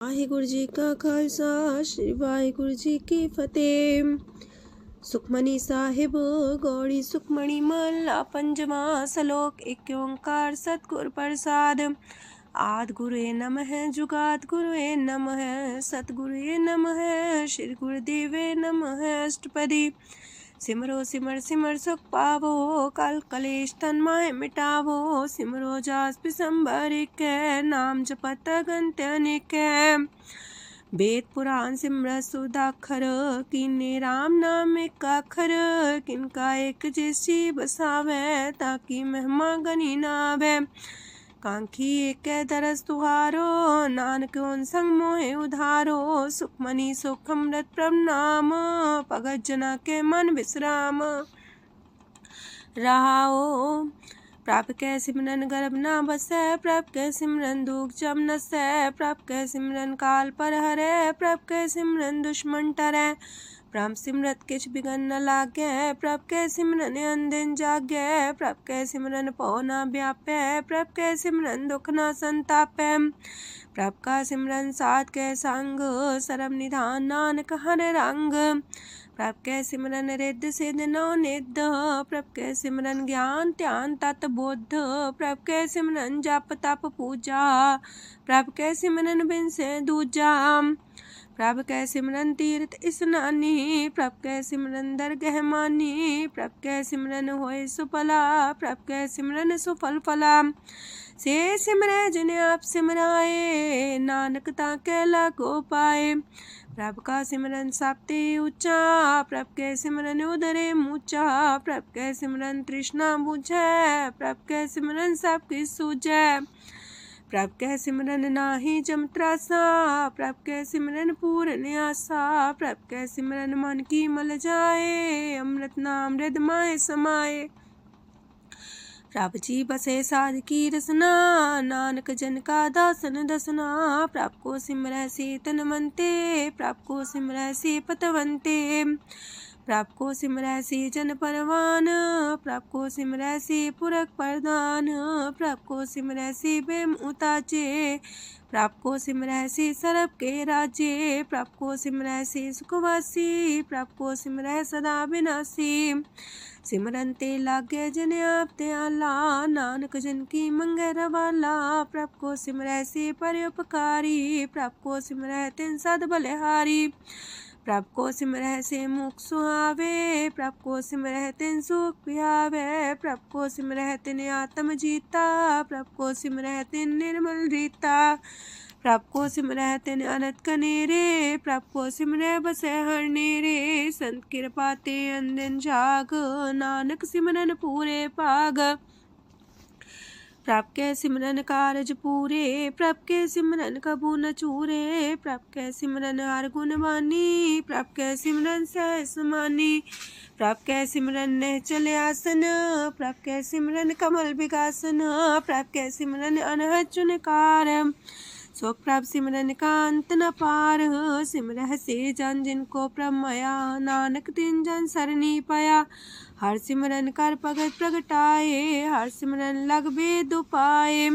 वाहिगुरु जी का खालसा श्री वाहिगुरु जी की फतेह। सुखमनी साहिब गौड़ी सुखमणी महला पंजवा सलोक। एक ओंकार सतगुर प्रसाद। आद गुरुए नमः जुगाद गुरुए नमः सतगुरुए नमः श्री गुरुदेवे नमः। अष्टपदी सिमरो सिमर सिमर सुख पावो कल कलेश तन माहे मिटावो। सिमरो जास पिसंबर के नाम जपत अगंत अनेक। वेद पुराण सिमरत सुदाखर किन्ने राम नाम एक अखर। किनका एक जैसी बसावे ताकि महिमा गनी नावे। कांखी एक दरस तुहारो नानक उन संग मोहे उधारो। सुखमनी सुख अमृत प्रणाम भगत जना के मन विश्राम। रहाओ प्रभ कै सिमरन गर्भ ना बसै। प्रभ कै सिमरन दुख जम नसै। प्रभ कै सिमरन काल पर हरै। प्रभ कै सिमरन दुश्मन टरै। प्रभ सिमरत किछ बिगन न लागै। प्रभ कै सिमरन अनदिन जागै। प्रभ कै सिमरन पौ ना व्यापै। प्रभ कै सिमरन दुख ना संतापै। प्रभ का सिमरन साध कै संग सरम निधान नानक हर रंग। प्रभ कै सिमरन रिद्ध सिद्ध नौ निध। प्रभ कै सिमरन ज्ञान ध्यान तत बुद्ध। प्रभ कै सिमरन जप तप पूजा। प्रभ कै सिमरन बिन से दूजा। प्रभ कै सिमरन तीर्थ स्नानी। प्रभ कै सिमरन दरगह मानी। प्रभ कै सिमरन होय सुफला। प्रभ कै सिमरन सुफल फला। से सिमरै जिन आप सिमराए नानक ताके लागो पाए। प्रभ का सिमरन सबते ऊंचा। प्रभ कै सिमरन उदरे मूचा। प्रभ कै सिमरन तृष्णा बुझै। प्रभ कै सिमरन सब किछ सूझै। प्रभ कै सिमरन नाही जम त्रासा। प्रभ कै सिमरन पूर्ण आसा। प्रभ कै सिमरन मन की मल जाए। अमृत नाम हृदय माहे समाए। प्रभ जी बसे साध की रसना नानक जन का दासन दसना। प्रभ को सिमरै से तन मनते। प्रभ को सिमरै से पतवंते। प्रभ को सिमरै से जन परवान। प्रभ को सिमरै से पुरख प्रधान। प्रभ को सिमरै से बेम उताचे। प्रभ को सिमरै से सरब के राजे। प्रभ को सिमरै से सुखवासी। प्रभ को सिमरै सदा विनाशी। सिमरन ते लागे जिन आप दयाला नानक जन की मंगै रवाला। प्रभ को सिमरै से परोपकारी। प्रभ को सिमरै तिन सद बलिहारी। प्रभ को सिमरै से मुख सुहावे। प्रभ को सिमरै तिन सुख पिहावे। प्रभ को सिमरै तिन आत्म जीता। प्रभ को सिमरै तिन निर्मल रीता। प्रभ को सिमरै तिन अनंत कनेरे। प्रभ को सिमरै बसै हर नेरे। संत कृपा ते अनदिन जाग नानक सिमरन पूरे पाग। प्रभ कै सिमरन कारज पूरे। प्रभ कै सिमरन कबू न चूरे। प्रभ कै सिमरन हर गुण वानी। प्रभ कै सिमरन सहस समानी। प्रभ कै सिमरन निश्चल आसन। प्रभ कै सिमरन कमल विगासन। प्रभ कै सिमरन अनहद चुनकार। सो प्रभ सिमरन का अंत न पार। सिमरह से जन जिनको प्रभ माया नानक तिन जन सरनी पाया। हर सिमरन कर भगत प्रगटाए। हर सिमरन लग वेद उपाय।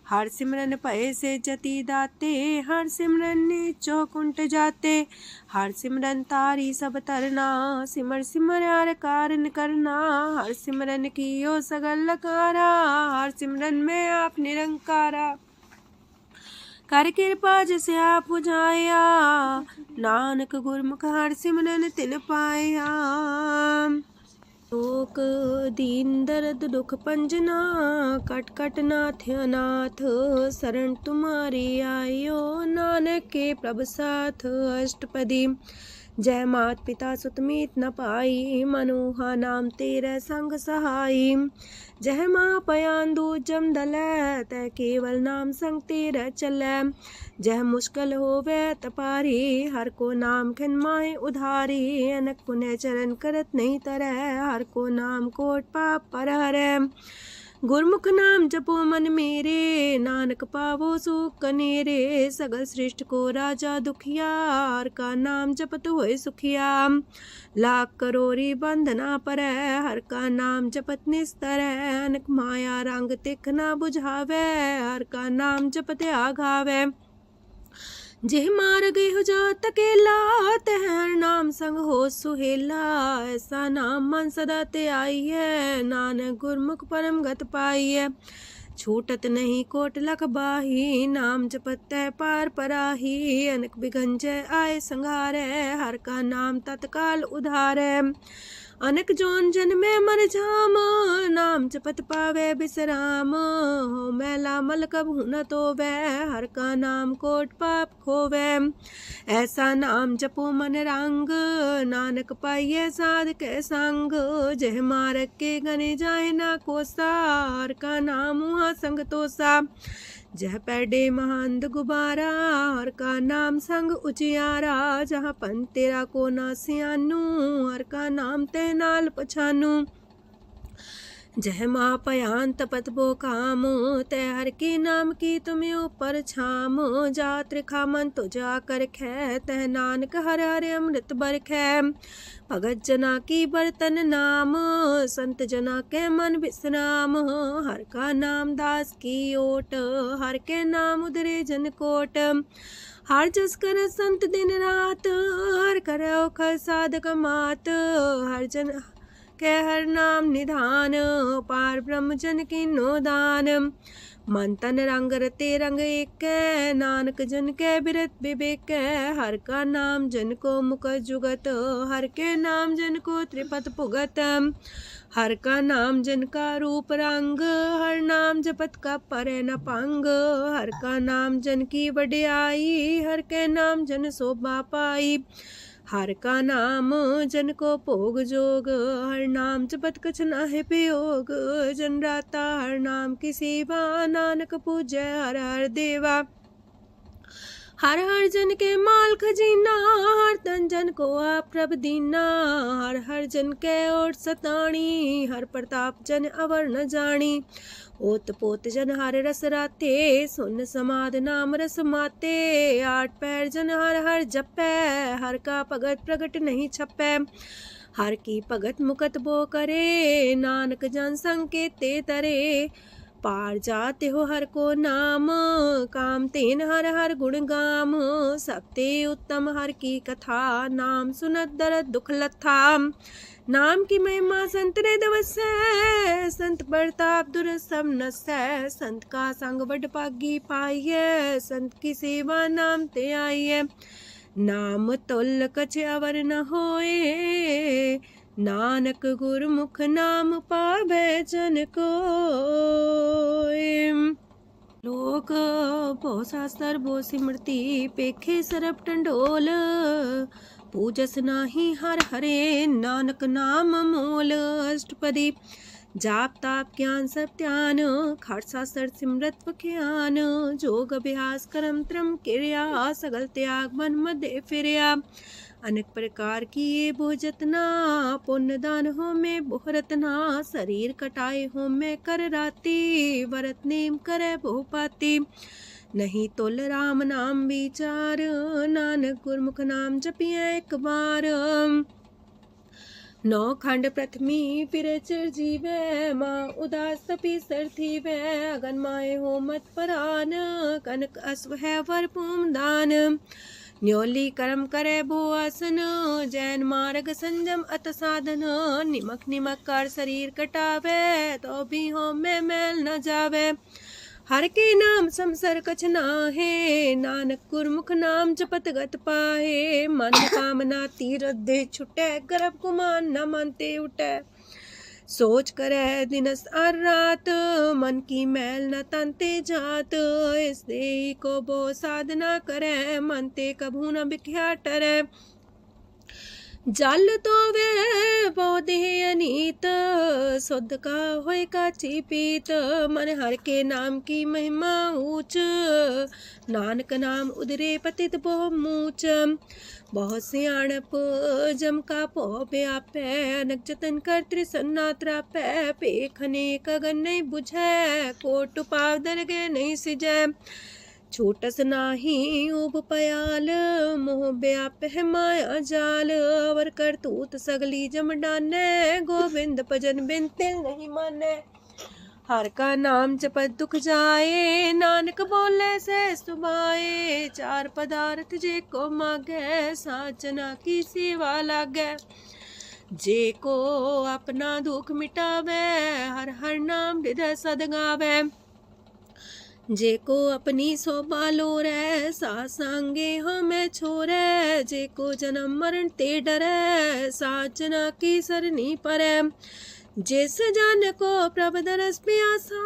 हर सिमरन भय से जति दाते। हर सिमरन नीचो कुंट जाते। हर सिमरन तारी सब तरना। सिमर सिमर हर कारण करना। हर सिमरन कियो सगल लकारा। हर सिमरन में आप निरंकारा। कर कृपा जिसे आप बुझाया। नानक गुरमुख हर सिमरन तिन पाया। लोक दीन दर्द दुख पंजना। कट कट नाथ अनाथ। शरण तुम्हारी आयो नानक के प्रभ साथ। अष्टपदी जय मात पिता सुत मीत न पाई। मनोहा नाम तेरे संग सहाई। जय माँ पयान दूज जम दलै। तै केवल नाम संग तेरे चलै। जह मुश्किल होवे तपारी। हर को नाम खिन माहे उधारी। अनक पुण्य चरण करत नहीं तरह। हर को नाम कोट पाप पर हरै। गुरमुख नाम जपो मन मेरे। नानक पावो सुख कनेरे। सगल सृष्टि को राजा दुखिया। हर का नाम जपत होए सुखिया। लाख करोरी बंधना पर। हर का नाम जपत निस्तर। अनक माया रंग तिख ना बुझावे। हर का नाम जपत आघावे। जेह मार गेहु जात अकेला, तह हर नाम संग हो सुहेला। ऐसा नाम मन सदा ते आई है, नानक गुरमुख परम गत पाई है। छूटत नहीं कोट लख बाही, नाम जपत है पार पराही। अनक बिगंज आए संघारे, हर का नाम तत्काल उधारे। अनक जोन जन में मर जाम, नाम जपत पावे बिसराम। हो मैला मल कबहु न तोवे, हर का नाम कोट पाप खोवे। ऐसा नाम जपो मन रंग, नानक पाइये साध के संग। जह मारक के गने जाए ना कोसा, हर का नाम हुआ संग तोसा। जह पैडे महांद गुबारा, हर का नाम संग उजियारा। जहाँ पन तेरा को ना सियानू, हर का नाम ते नाल पछानू। जह माँ पयान तपत बो काम, तै हर के नाम की तुम्हें ऊपर छाम। जात रिखा मन तो जा कर खे, तह नानक हर हर अमृत बरखै। भगत जना की बर्तन नाम, संत जना के मन विश्राम। हर का नाम दास की ओट, हर के नाम उधरे जन कोट। हर जस कर संत दिन रात, हर करो खर साधक मात। हर जन के हर नाम निधान, पार ब्रह्म जन की नो दान। मन तन रंग रते रंग एक, नानक जन के बिरत विवेक। हर का नाम जन को मुख जुगत, हर के नाम जन को त्रिपत पुगत। हर का नाम जन का रूप रंग, हर नाम जपत का परे न पंग। हर का नाम जन की वड्याई, हर के नाम जन शोभा पाई। हर का नाम जन को भोग जोग, हर नाम जपत कछ नाहि प्रयोग। जन राता हर नाम की सेवा, नानक पूजै हर हर देवा। हर हर जन के माल खजीना, हर तन जन को आप प्रभ दीना। हर हर जन के ओट सताणी, हर प्रताप जन अवर न जानी। ओत पोत जन हर रस राते, सुन समाध नाम रस माते। आठ पैर जन हर हर जपै, हर का भगत प्रगट नहीं छपै। हर की भगत मुकत बो करे, नानक जन संकेते तरे। पार जाते हो हर को नाम, काम तेन हर हर गुण गाम। सबते उत्तम हर की कथा, नाम सुनत दरद दुख लथा। नाम की महिमा संत रे दवसै, संत प्रताप दुर सब नसै। संत का संग बड़ पागी पाइयै, संत की सेवा नाम ते आइयै। नाम तुल कछ अवर न होए, नानक गुरमुख नाम पावै जन कोय। लोक भो शास्त्र भो सिमरती, पेखे सरब टंडोल। पूजस नाही हर हरे, नानक नाम मोल। अष्टपदी जाप ताप ज्ञान सब ध्यान, खट शास्त्र सिमरत वख्यान। जोग अभ्यास करम त्रम क्रिया, सगल त्याग मन मध्य फिरया। अनेक प्रकार की ये बहु जतना, पुण्य दान हो में बहु रतना। शरीर कटाए हो में कर राती, वरत नेम करे बहु पाती। नहीं तुल राम नाम विचार, नानक गुरमुख नाम जपिए एक बार। नौ खंड प्रथमी फिर चिर जीवै, माँ उदास तपी सर थीवै। अगन माए हो मत परान, कनक अश्व है वर पूम दान। न्योली कर्म करे भो आसन, जैन मार्ग संजम अत साधन। निमक निमक कर शरीर कटावे, तो भी हो में मैल न जावे। हर के नाम समसर कछ नाहे, नानक गुरमुख नाम जपत गत पाहे। मन कामना तीरथ दे छुटे, गर्भ गुमान न मानते उठे। सोच करे दिनस और रात, मन की मैल न तनते जात। इस देही को बो साधना करे, मनते कभू न बिख्या टरे। जल तो वे पौधे अनीत, शुद्ध का होए काची पीत। मन हर के नाम की महिमा ऊंच, नानक नाम उदरे पतित बहु मूच। बहुत सियाणप जम का पो व्यापै, अनक जतन कर त्रिसन्ना त्रापै। पेखने कगन नहीं बुझै, कोट पाव दरगे नहीं सिजै। छोटस नाही उब पयाल, मोह व्याप है माया जाल। अवर करतूत सगली जम डानै, गोविंद भजन बिन तिल नहीं मानै। हर का नाम जपत दुख जाए, नानक बोले से सुभाए। चार पदार्थ जे को मागे, साजना की सेवा लागे। जे को अपना दुख मिटावे, हर हर नाम हृदय सद गावे। जे को अपनी शोभा लोरे, सासंगे हमें छोरे। जे को जन्म मरण ते डरे, साजना की सरनी परे। जिस जन को प्रभ दरस प्यासा,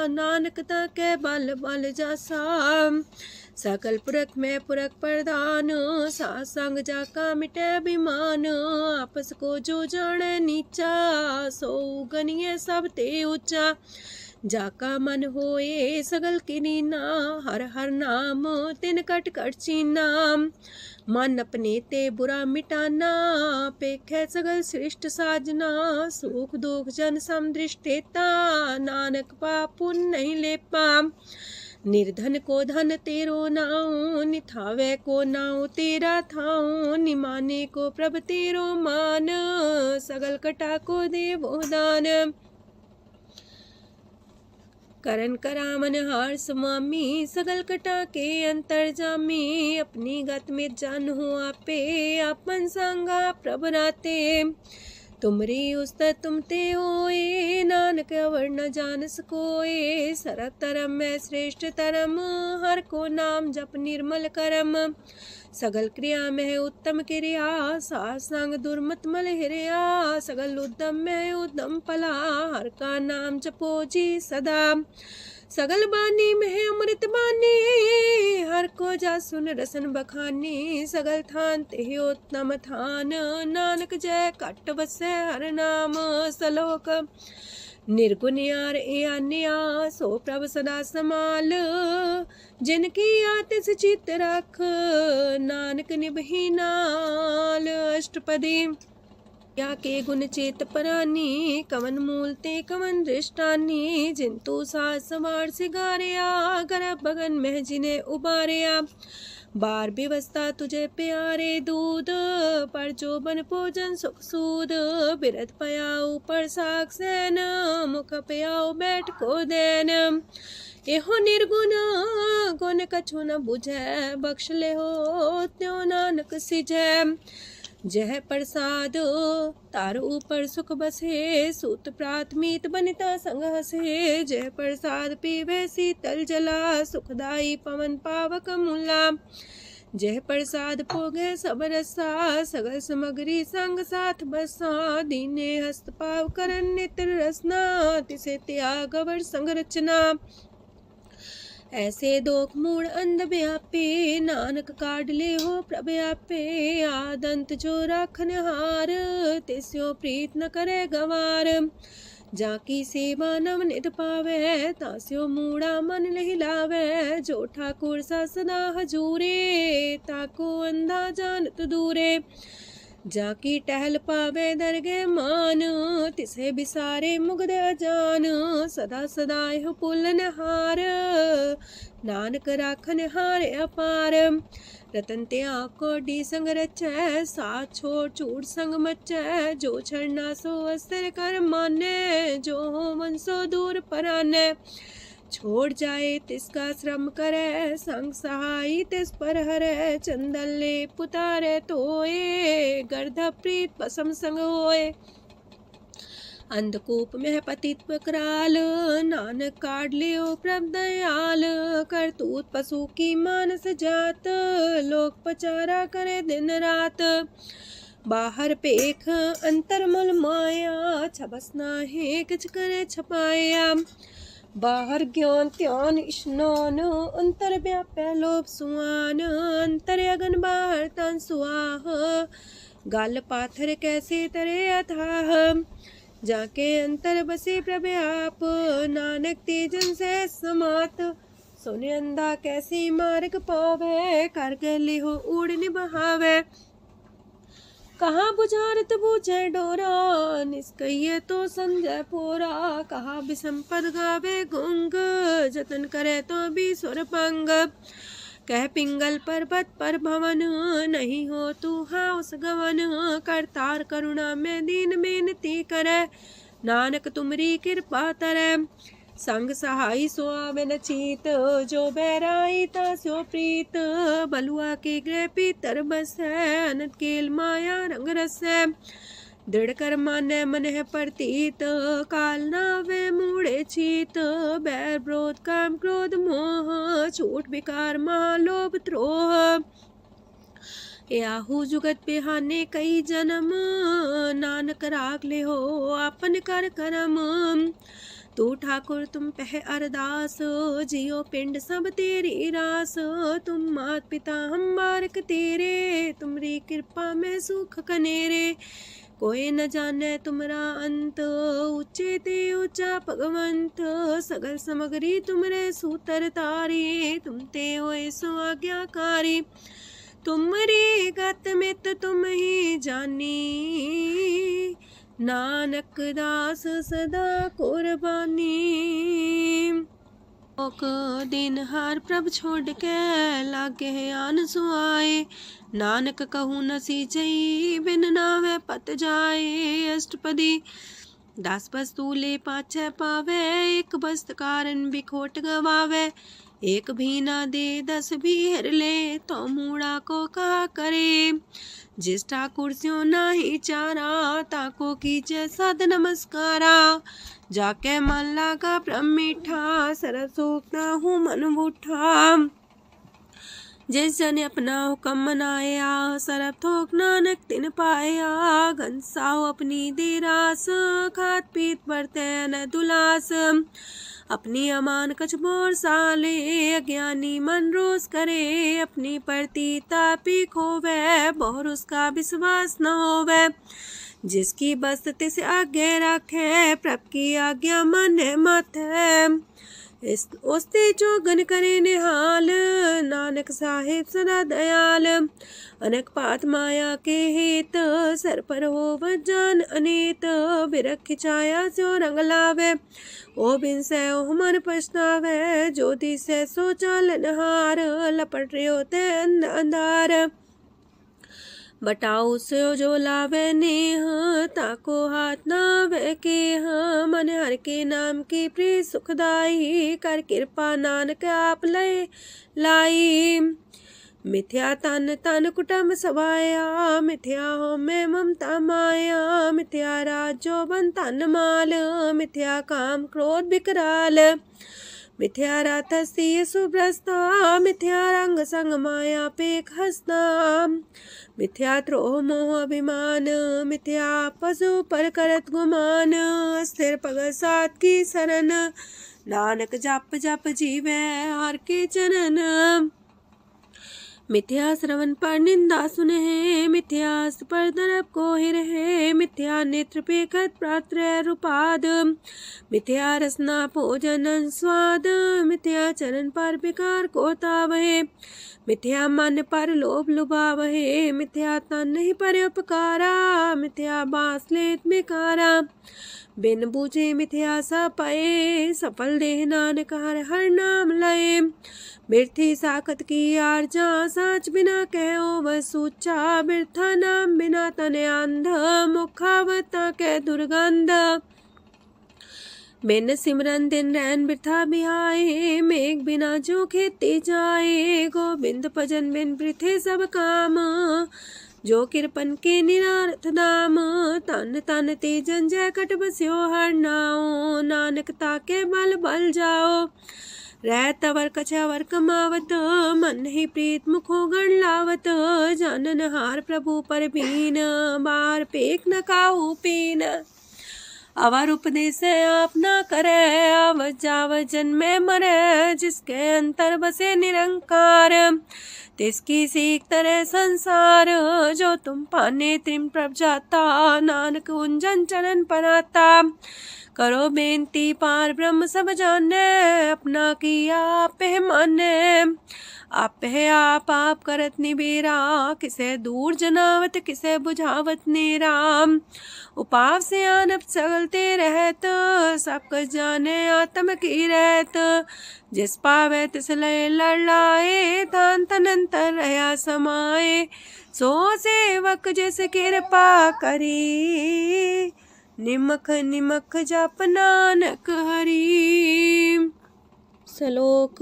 नानक ताके बल बल जासा। सकल पुरख में पुरख प्रधान, सासंग जाका मिटे अभिमान। आपस को जो जाने नीचा, सो गनिए सब ते ऊंचा। जाका मन होए सगल किनीना, हर हर नाम तिन कट कट चीना। मन अपने ते बुरा मिटाना, पेखे सगल श्रेष्ठ साजना। सुख दुख जन समदृष्टेता, नानक पाप पुण्य नहीं लेपा। निर्धन को धन तेरो नाऊ, निथावे को नाऊ तेरा थाऊ। निमाने को प्रभ तेरो मान, सगल कटा को देवो दान। करन करामन हार स्वामी, सगल कटा के अंतर जामी। अपनी गत में जान हो आपे, आपन संगा प्रभ राते। तुमरी उस्तर तुम ते होए, नानक अवर न जान सकोए। सरब तरम में श्रेष्ठ तरम, हर को नाम जप निर्मल करम। सगल क्रिया में उत्तम क्रिया, सासंग दुर्मत मल हिरिया। सगल उद्यम में उद्यम फला, हर का नाम जपो जी सदा। सगल बानी में अमृत बानी, हर को जा सुन रसन बखानी। सगल थान ते उत्तम थान, नानक जय कट बसे हर नाम सलोक। निर्गुण यार आन्या, सो प्रभ सदा समाल। जिनकी आतिस चित रख, नानक निभही नाल। अष्टपदी या के गुण चेत परानी, कवन मूल ते कवन दृष्टानी। जिंतु सास सवार सिगारिया, गर्भ बगन में जिन्हें उबारिया। बार व्यवस्था तुझे प्यारे दूध, पर जो बन भोजन सुख सूद। बिरत पयाऊ पर साग सैन, मुख पयाऊ बैठ को देन। एहो निर्गुण गुण कछु न बुझै, बख्श ले हो त्यों नानक सिझै। जह प्रसाद तार ऊपर सुख बसे, सूत प्राथमीत बनिता संग हसे। जह प्रसाद पीवे शीतल जला, सुखदाई पवन पावक मूला। जह प्रसाद भोगे सब रसा, सगल समग्री संग साथ बसा। दीने हस्त पाव करन नित्र रसना, तिसे त्याग अवर संग रचना। ऐसे दोख मूड अंध व्यापे, नानक काढ़ ले हो प्रभ आपे। आदंत जो राखन हार, तिस्यो प्रीत न करे गवार। जाकी सेवा नव निध पावे, तास्यो मूड़ा मन लहिलावे। जो ठाकुर सा सदा हजूरे, ताको अंधा जानत दूरे। जाकी टहल पावे दरगे मान, तिसे बिसारे मुग्ध अजान। सदा सदा यह पुलन हार, नानक राखन हार अपार। रतन त्याग को डी संग रचै, साथ छोड़ चूड़ संग मचै। जो छड़ना सो अस्थिर कर माने, जो हो मन सो दूर पराने। छोड़ जाए तिसका श्रम करे, संग सहाई तिस पर हरे। चंदन ले पुतारे तोए, गर्ध प्रीत पसम संग होए। अंधकूप में पतित कराल, नानक काढ़ लियो प्रभ दयाल। करतूत पशु की मानस जात, लोक पचारा करे दिन रात। बाहर पेख अंतर मूल माया, छबस नाहे किछ करे छपाया। बाहर ज्ञान ध्यान स्नान, अंतर व्यापै लोभ सुआन। अंतर अगन बाहर तन सुआह, गल पाथर कैसे तरे अथाह। जाके अंतर बसे प्रभ आप, नानक तेजन से समात। सोने अंधा कैसे मार्ग पावे, कर गले हो उड़ निबहावे। कहाँ बुझारत बूझे डोरा, निष्कइये तो संजय पोरा। कहाँ बिसंपद गावे गुंग, जतन करे तो भी सुर पंग। कह पिंगल पर्वत पर भवन, नहीं हो तू हाउस गवन। करतार करुणा में दीन बेनती करे, नानक तुमरी कृपा तरੈ। संग सहाई सो आवे न चीत, जो बैराई ता सो प्रीत। बलुआ के गृह पीतर बसै, अनंत केल माया रंग रसै। दृढ़ कर मानै मन है प्रतीत, काल नावे मूढ़े चीत। बैर विरोध काम क्रोध मोह, छूट विकार महालोभ द्रोह। याहू जुगत बिहाने कई जन्म, नानक राग ले हो आपन कर करम। तू ठाकुर तुम पह अरदास, जियो पिंड सब तेरी रास। तुम मात पिता हम बारक तेरे, तुमरी कृपा में सुख कनेरे। कोई न जाने तुमरा अंत, ऊंचे ते ऊंचा भगवंत। सगल समगरी तुमरे सूतर तारी, तुम ते होए सो आज्ञाकारी। तुमरी गत मित तुम ही जानी, नानक दास सदा कुर्बानी। ओक दिन हार प्रभ छोड़ के, लागे आन सुआए। नानक कहूँ न सीचई, बिन नावे पत जाए। अष्टपदी दस वस्तु ले पाछे पावे, एक वस्त कारण बिखोट गवावे। एक भी ना दे दस भी हर ले, तो मूड़ा को कहा करे। जिस ठाकुर स्यों नाही चारा, ताको कीजे साध नमस्कारा। जाके मन लागा ब्रह्म मीठा, सरस सोखता हूँ मन बूठा। जिस जन अपना हुक्म मनाया, सरब थोक नानक तिन पाया। घनसाओ अपनी दे रास, खात पीत बरते न दुलास। अपनी अमान कछ बोर साले, अज्ञानी मन रोस करे। अपनी प्रति तापी खोवे, बहुर उसका विश्वास न होवे। जिसकी बस तिस आगे रखे, प्रभ की आज्ञा माने माथे। उस्ते चौगन करे निहाल, नानक साहिब सदा दयाल। अनेक पात माया के हेत, सर पर हो जान अनेत। बिरख छाया स्यो रंग लावे, ओ बिन से ओ मन पछतावे। जो दिसे सो चालन हार, लपट रहो ते अंधार। बटाऊ से जो लावे नेह, ताको हाथ नावे केह। मन हर के नाम की प्रिय सुखदाई, कर कृपा नानक आप लय लाई। मिथ्या तन तन कुटुंब सवाया, मिथ्या हो में ममता माया। मिथ्या राज जोबन तन माल, मिथ्या काम क्रोध विकराल। मिथ्या रातसी सुभ्रस्ता, मिथ्या रंग संग माया पेख हस्ता। मिथ्या द्रोह मोह अभिमान, मिथ्या पशु पर करत गुमान। स्थिर पग सात की शरण, नानक जप जप जीवे हर के चरण। मिथ्या श्रवण पर निंदा सुने, मिथ्या पर दरब को रहे। मिथ्या नेत्र पेखत प्रात्र रूपाद, मिथ्या रसना भोजन स्वाद। मिथ्या चरण पर विकार को तावहे, मिथ्या मन पर लोभ लुभावहे। मिथ्या तन ही पर उपकारा, मिथ्या बास लेत मिकारा। बिन बूझे मिथ्या सा पाए, सफल देह नानक हर हर नाम लय। बिरथी साखत की आरजा, साच बिना कहो वह सूचा। बिरथा नाम बिना तने अंध, मुखावता के दुर्गंध। बिन सिमरन दिन रैन बिरथा बिहाए, मेघ बिना जो खेती जाए। गोविंद भजन बिन बिरथे सब काम, जो किरपन के निरारथ दाम। तन तन ते जंजय कट बस्यो हर नाओ, नानक ताके बल बल जाओ। रह तवर कछवर कमावत, मन ही प्रीत मुखो गण लावत। जानन हार प्रभु पर बीन, बार पेख न काहू पीन। अवर उपदेश आप न करे, आवत जावत जन्मे मरे। जिसके अंतर बसे निरंकार, तिसकी सीख तरह संसार। जो तुम पाने त्रिम प्रभ जाता, नानक उंजन चरण पनाता। करो बेनती पार ब्रह्म सब जाने, अपना किया आप माने। आप है आप करत निबेरा, किसे दूर जनावत किसे बुझावत नेरा। उपाव से आनप चलते रहत, सब कुछ जाने आत्म की रहत। जिस पावे तिस लय लड़ाए, तान तनंतर रहा समाए। सो सेवक जिस कृपा करी, निमख निमख जप नानक हरि। सलोक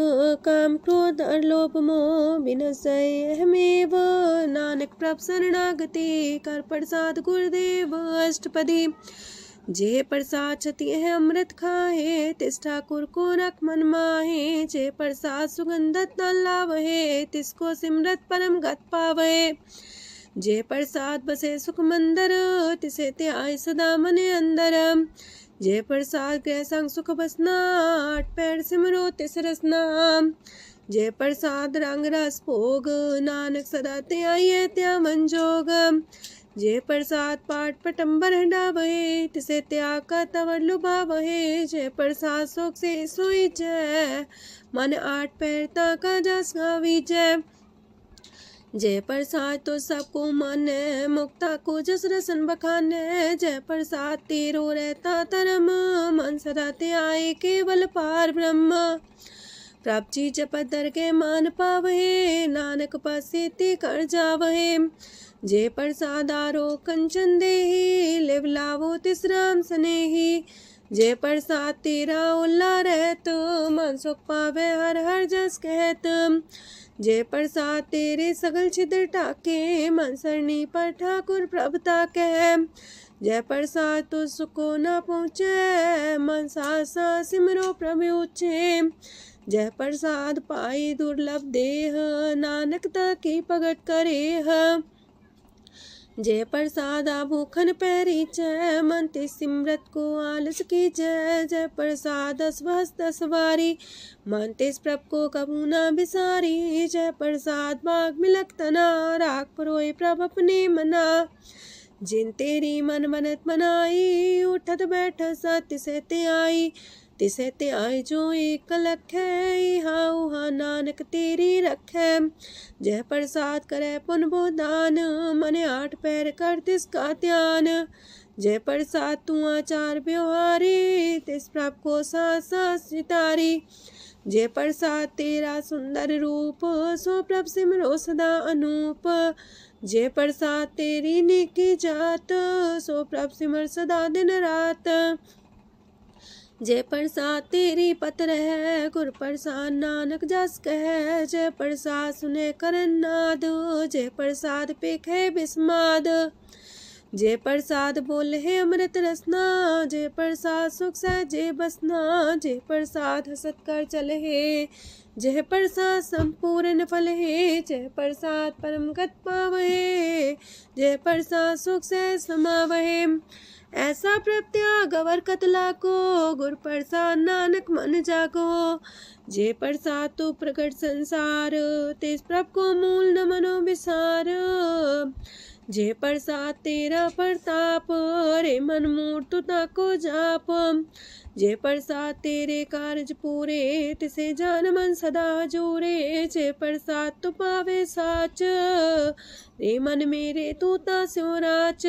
काम क्रोध लोभ मोह विनशय अहमेव, नानक प्रभ शरणागति कर प्रसाद गुरुदेव अष्टपदी। जे प्रसाद छति है अमृत खाहे, तिस ठाकुर को रख मन माहे। जे प्रसाद सुगंधत न लावहे, तिसको सिमरत परम गत पावहे। जे प्रसाद बसे सुख मंदर, तिसे त्याय सदा मने अंदर। जे प्रसाद गृह संग सुख बसना, आठ पैर सिमरो तिस रसना। जे प्रसाद रंग रस भोग, नानक सदा त्याये त्या मन जोग। जे प्रसाद पाठ पटम्बर डावहे, तिसे त्याग का तवर लुभावहे। जे प्रसाद शोक से सोई जय, मन आठ पैर ताका जस गावी जय। जय प्रसाद तो सबको माने, मुक्ता को जस रसन बखाने। जय प्रसाद तेरो रहता धर्म, मन सदा त्याए केवल पार ब्रह्म। प्रभ जी जपत दर के मान पावहे, नानक पासे ते कर जावहे। जे प्रसाद आरो कंचन देही, लिव लावो तिस राम स्नेही। जे प्रसाद तेरा उल्ला रहत, मन सुख पावे हर हर जस कहत। जे प्रसाद तेरे सगल छिद्र टाके, मन सरनी पर ठाकुर प्रभुता कह। जय प्रसाद तो सुको न पहुँचे, मन सा सिमरो प्रभु ऊँचे। जय प्रसाद पाई दुर्लभ देह, नानक ताकी प्रगट करे। जय प्रसाद भूखन पैरी जय, मन ते सिमरत को आलस की जय। जय प्रसाद असवस दसवारी, मन तेस प्रभ को कबू न बिसारी। जय प्रसाद बाग मिलक तना, राख परोए प्रभ अपने मना। जिन तेरी मन मनत मनाई, उठत बैठत सत्य से ते आई। तिसे ते आए जो एक लख है, इहा उहा नानक तेरी रखै। जय प्रसाद करे पुन बोदान, मने आठ पैर कर तिसका ध्यान। जय प्रसाद तू आचार व्यवहारी, तिस प्रभ को सास सितारी। जय प्रसाद तेरा सुंदर रूप, सो प्रभ सिमरो सदा अनूप। जय प्रसाद तेरी नेकी जात, सो प्रभ सिमर सदा दिन रात। जय प्रसाद तेरी पत्र है, गुर प्रसाद नानक जस कह। जय प्रसाद सुने करन नाद, जय प्रसाद पेखे बिस्माद। जय प्रसाद बोले है अमृत रसना, जय प्रसाद सुख सहजे बसना। जय प्रसाद हसत कर चले है, जय प्रसाद संपूर्ण फल है। जय प्रसाद परम गत पावहे, जय प्रसाद सुख से समावहे। ऐसा प्रत्याग अवर कतला को, गुर प्रसाद नानक मन जागो। जय प्रसाद तो प्रकट संसार, तेज प्रभ को मूल न मनो विसार। जय प्रसाद तेरा प्रताप, रे मन मूर्त ताको जाप। जय प्रसाद तेरे कारज पूरे, तिसे जान मन सदा जोरे। जय प्रसाद तू पावे साच, रे मन मेरे तू ता स्यो राच।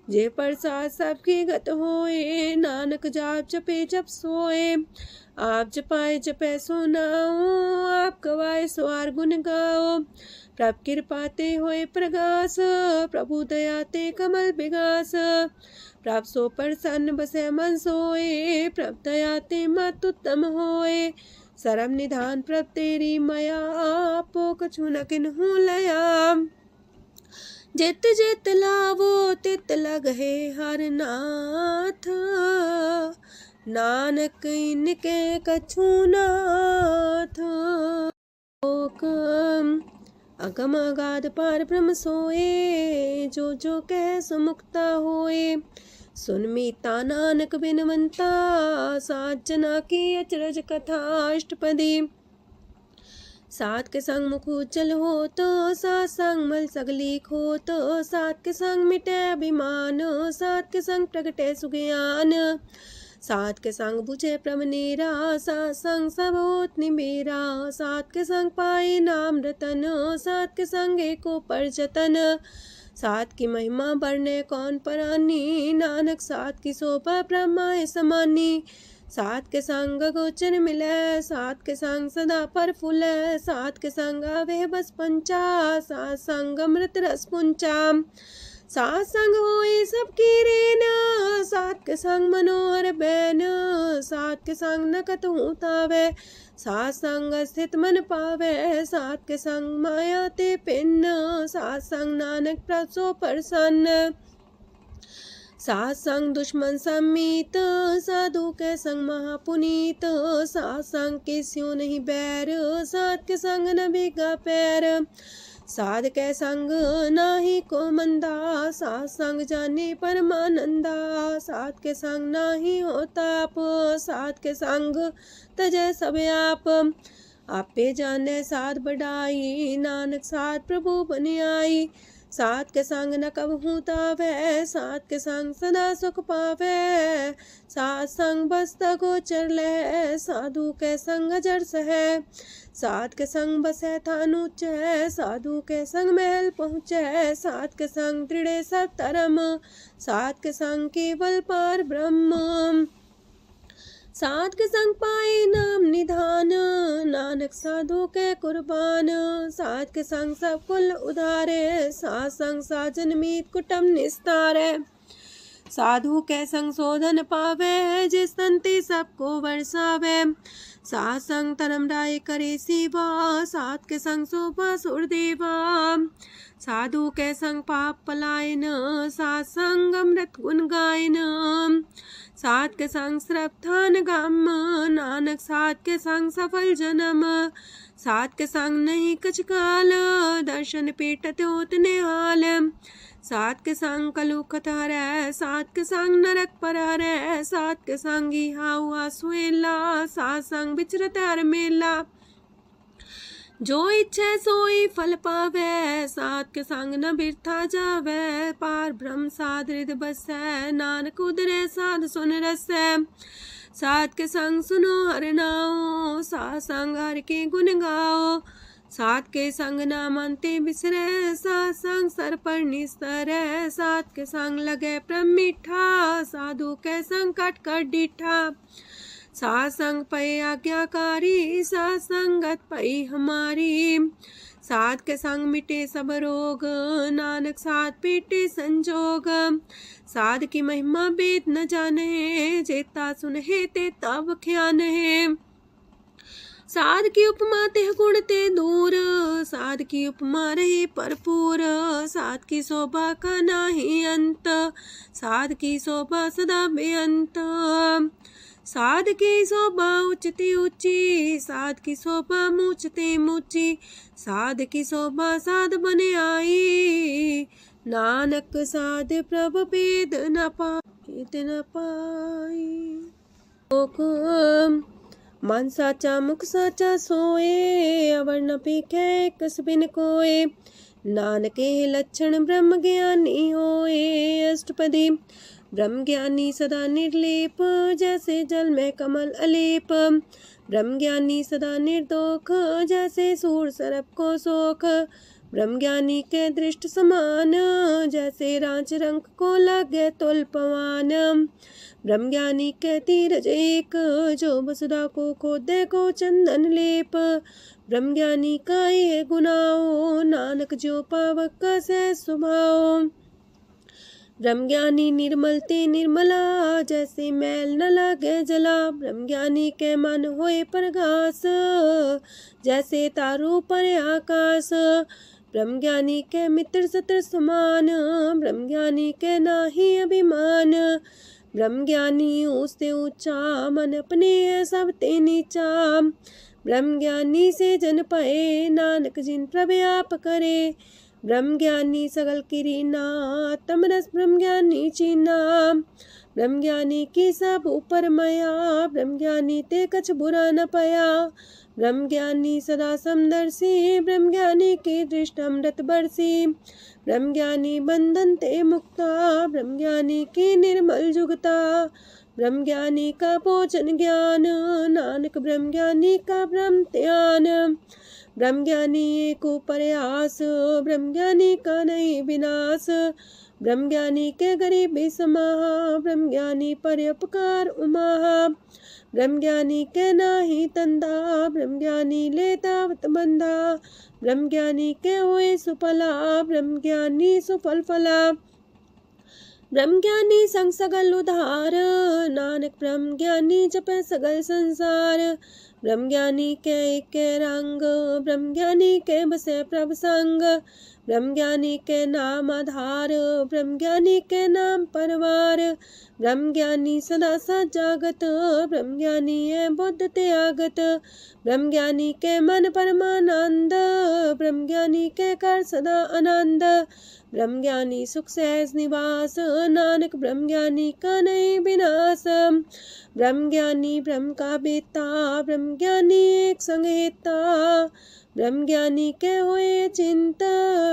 जय प्रसाद सबकी गत होए, नानक जाप जपे जप सोए। आप जपाए जपे सो नाओ, आप गवाए सो आर गुण गाओ। प्रभ कृपा ते होए प्रगास, प्रभु दया ते कमल विगास। प्रभ सो प्रसन्न बसे मन सोए, प्रभ दया ते मत उत्तम होए। सरम निधान प्रभ तेरी मया, आपो कछु न किन्हु लया। जित जित लावो तित लगहे हर नाथ, नानक इनके कछु नाथ। अगम अगाध पार ब्रह्म सोए, जो जो कह सो मुक्ता होए। सुन मीता नानक बिनवंता, सात जना की अचरज कथा अष्टपदी। सात के संग मुख उज्जल हो तो, सात संग मल सगली खो तो। सात के संग मिटे अभिमान, सात के संग प्रगटे सुज्ञान। सात के संग बुझे प्रमनेरा, सात संग सब होत निमेरा। सात के संग पाए नाम रतन, सात के संग एको पर जतन। सात की महिमा बरने कौन परानी, नानक सात की शोभा ब्रह्मा समानी। सात के संग गोचर मिले, सात के संग सदा पर फूले। सात के संग आवे बस पंचा, सात संग अमृत रस पुंचा। सात संग होए सबकी रेन, सात के संग मनोहर बैन, सात के संग न कतहु तावै, सात संग स्थित मन पावै, सात के संग माया ते पिन्न, सात संग नानक प्रभ सो प्रसन्न। सात संग दुश्मन समीत, साधु के संग महापुनीत, सात संग के स्यों नहीं बैर, सात के संग न भीगा पैर, साध के संग नाही को मंदा, सात संग जाने परमानंदा, सात के संग नाही हो ताप, सात के संग तजै सब आप, आपे जाने साध बढ़ाई, नानक साध प्रभु बन आई, सात के संग न कबहू तावै, सात के संग सदा सुख पावै, सात संग बसता गोचर लहै, साधु के संग अजर सहै, सात के संग बसै थान ऊंचै, साधु के संग महल पहुँचै, सात के संग दृढ़ सब धर्म, सात के संग केवल पार ब्रह्म, सात के संग पाए नाम निधान, नानक साधु के कुर्बान, सात के संग सब कुल उधारे, सात संग साजन मीत कुटुम निस्तारे, साधु के संग शोधन पावे, जिस संति सबको बरसावे, सात संग धर्म राय करे सेवा, सात के संग शोभा सुरदेवा, साधु के संग पाप पलायन, सात संग अमृत गुण गायन, सात के संग श्रद्धान गम, नानक सात के संग सफल जन्म, सात के संग नहीं कछ काल, दर्शन पेटत होत निहाल, सात के संग कलुखत हरै, सात के संग नरक पर हरै, सात के संग इहा हुआ सुएला, सात संग विचरत हर मेला, जो इच्छा सोई फल पावै, सात के संग न बिरथा जावै, पार ब्रह्म साध हृदय बसै, नानक उदरै साध सुन रसै, सात के संग सुनो हर नाओ, सात संग हर के गुण गाओ, सात के संग नाम अंते बिसरै, सात संग सर पर निस्तरै, सात के संग लगे प्रेम मीठा, साधु के संग कट कर डीठा, सात संग पै आज्ञाकारी, सात संगत पै हमारी, सात के संग मिटे सब रोग, नानक सात पेटे संजोग, साध की महिमा वेद न जाने, जेता सुनहे ते तब ख्यान है, साध की उपमा ते गुण ते दूर, साध की उपमा रही भरपूर, साध की शोभा का नाही अंत, साध की शोभा सदा बेअंत, साध की शोभा उच्चती ऊंची, साध की शोभा मूचते मूची, साध की शोभा साध बने आई, नानक साध प्रभ भेद न पाई, मन साचा मुख साचा सोए, अवर न पीखे कस बिन कोए, नानके लक्षण ब्रह्म ज्ञानी होए, अष्टपदी ब्रह्म ज्ञानी सदा निर्लेप, जैसे जल में कमल अलेप, ब्रह्म ज्ञानी सदा निर्दोख, जैसे सूर सरप को सोख, ब्रह्म ज्ञानी के दृष्ट समान, जैसे रांच रंक को लगे तुल पवान, ब्रह्म ज्ञानी के तीरज एक, जो वसुधा को खोदे को चंदन लेप, ब्रह्म ज्ञानी का ये गुनाओ, नानक जो पावक का सह स्वभाव, ब्रह्म ज्ञानी निर्मल ते निर्मला, जैसे मैल न लागे जला, ब्रह्म ज्ञानी के मन होए प्रगास, जैसे तारों पर आकाश, ब्रह्म ज्ञानी के मित्र सत्र समान, ब्रह्म ज्ञानी के नाही अभिमान, ब्रह्म ज्ञानी ऊंचते ऊंचा, मन अपने सब ते नीचा, ब्रह्म ज्ञानी से जन पाए, नानक जिन प्रभु आप करे, ब्रह्म ज्ञानी सगल किरीना, तमरस ब्रह्म ज्ञानी चीना, ब्रह्म ज्ञानी की सब ऊपर माया, ब्रह्म ज्ञानी ते कछ बुरा न पाया, ब्रह्म ज्ञानी सदा समदर्शी, ब्रह्म ज्ञानी की दृष्ट अमृत बरसी, ब्रह्म ज्ञानी बंधन ते मुक्ता, ब्रह्म ज्ञानी की निर्मल जुगता, ब्रह्म ज्ञानी का भोजन ज्ञान, नानक ब्रह्म ज्ञानी का ब्रह्म ध्यान, ब्रह्म ज्ञानी एक प्रयास, ब्रह्म ज्ञानी का नहीं विनाश, ब्रह्म ज्ञानी के गरीबी समाहा, ब्रह्म ज्ञानी पर उपकार उमाहा, ब्रह्म ज्ञानी के नाही तंदा, ब्रह्म ज्ञानी ले दावत बंदा, ब्रह्म ज्ञानी के हुए सुफला, ब्रह्म ज्ञानी सुफल फला, ब्रह्म ज्ञानी संग सगल उधार, नानक ब्रह्म ज्ञानी जपै सगल संसार। ब्रह्म ज्ञानी के एक रंग, ब्रह्म ज्ञानी के बसे प्रभ संग। ब्रह्म ज्ञानी के नाम आधार, ब्रह्म ज्ञानी के नाम परवार। ब्रह्म ज्ञानी सदा सजागत, ब्रह्म ज्ञानी है बुद्ध त्यागत। ब्रह्म ज्ञानी के मन परमानंद, ब्रह्म ज्ञानी के कर सदा आनंद। ब्रह्म ज्ञानी सुख सहज निवास, नानक ब्रह्म ज्ञानी का नहीं विनाश। ब्रह्म ज्ञानी ब्रह्म का बेटा, ब्रह्म ज्ञानी एक संग हेता। ब्रह्म ज्ञानी के होए चिंत,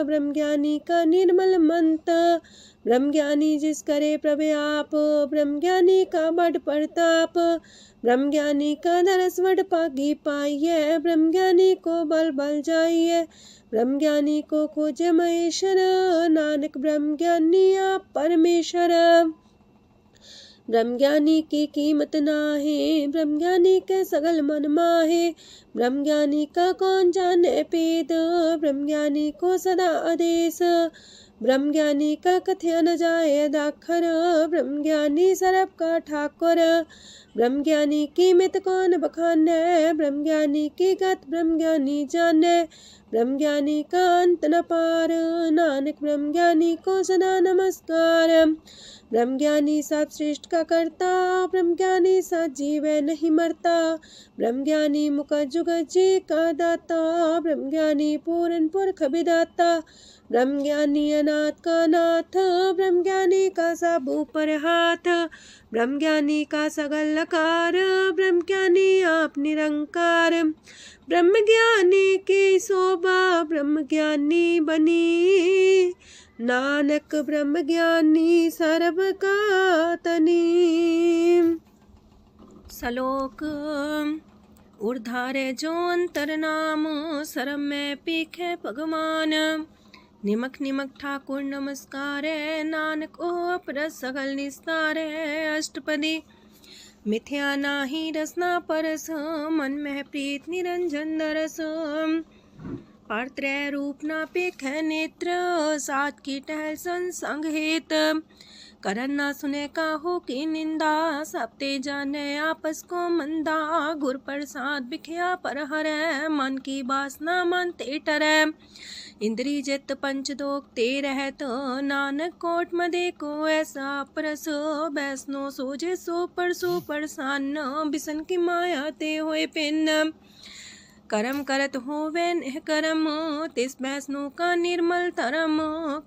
ब्रह्म ज्ञानी का निर्मल मंत। ब्रह्म ज्ञानी जिस करे प्रभु आप, ब्रह्म ज्ञानी का बड़ प्रताप। ब्रह्म ज्ञानी का दरस वड पागी पाइये, ब्रह्म ज्ञानी को बल बल जाइए। ब्रह्म ज्ञानी को खोजे महेश्वर, नानक ब्रह्म ज्ञानी आप परमेश्वर। ब्रह्म ज्ञानी की कीमत नाहे, ब्रह्म ज्ञानी के सगल मन माहे। ब्रह्म ज्ञानी का कौन जाने पेद, ब्रह्म ज्ञानी को सदा आदेश। ब्रह्म ज्ञानी का कथ्य न जाए दाखर, ब्रह्म ज्ञानी सरब का ठाकुर। ब्रह्म ज्ञानी की मित कौन बखाने, ब्रह्म ज्ञानी की गत ब्रह्म ज्ञानी जाने। ब्रह्म ज्ञानी का अंत न पार, नानक ब्रह्म ज्ञानी को सदा नमस्कार। ब्रह्म ज्ञानी सब सृष्टि का करता, ब्रह्म ज्ञानी सजीव नहीं मरता। ब्रह्म ज्ञानी मुख जुग जी का दाता, ब्रह्म ज्ञानी पूरन पुरख विदाता। ब्रह्म ज्ञानी अनाथ का नाथ, ब्रह्म ज्ञानी का सब ऊपर हाथ। ब्रह्म ज्ञानी का सगल लकार, ब्रह्म ज्ञानी आप निरंकार। ब्रह्म ज्ञानी की शोभा ब्रह्म ज्ञानी बनी, नानक ब्रह्म ज्ञानी सर्व का तनी। श्लोक ऊर्धारे जो अंतर नाम, सरम में पीखे भगवान। निमक निमक ठाकुर नमस्कारे, नानक ओ अपर सगल निस्तारे। अष्टपदी मिथ्या नाही रसना परस, मन में प्रीत निरंजन दरस। परत्रय रूप ना पेख नेत्र, सात की टहल संसंग हेत। करन ना सुने काहू की निंदा, सब ते जाने आपस को मंदा। गुर प्रसाद बिखया पर हरै, मन की बासना मन ते टरै। इंद्री जित पंच दोख ते रहत, नानक कोट मदे को ऐसा परस। बैसनो सोजे सो परसान, बिसन की माया ते होए पिन। करम करत होवे नेह करम, तिस बैसनो का निर्मल तरम।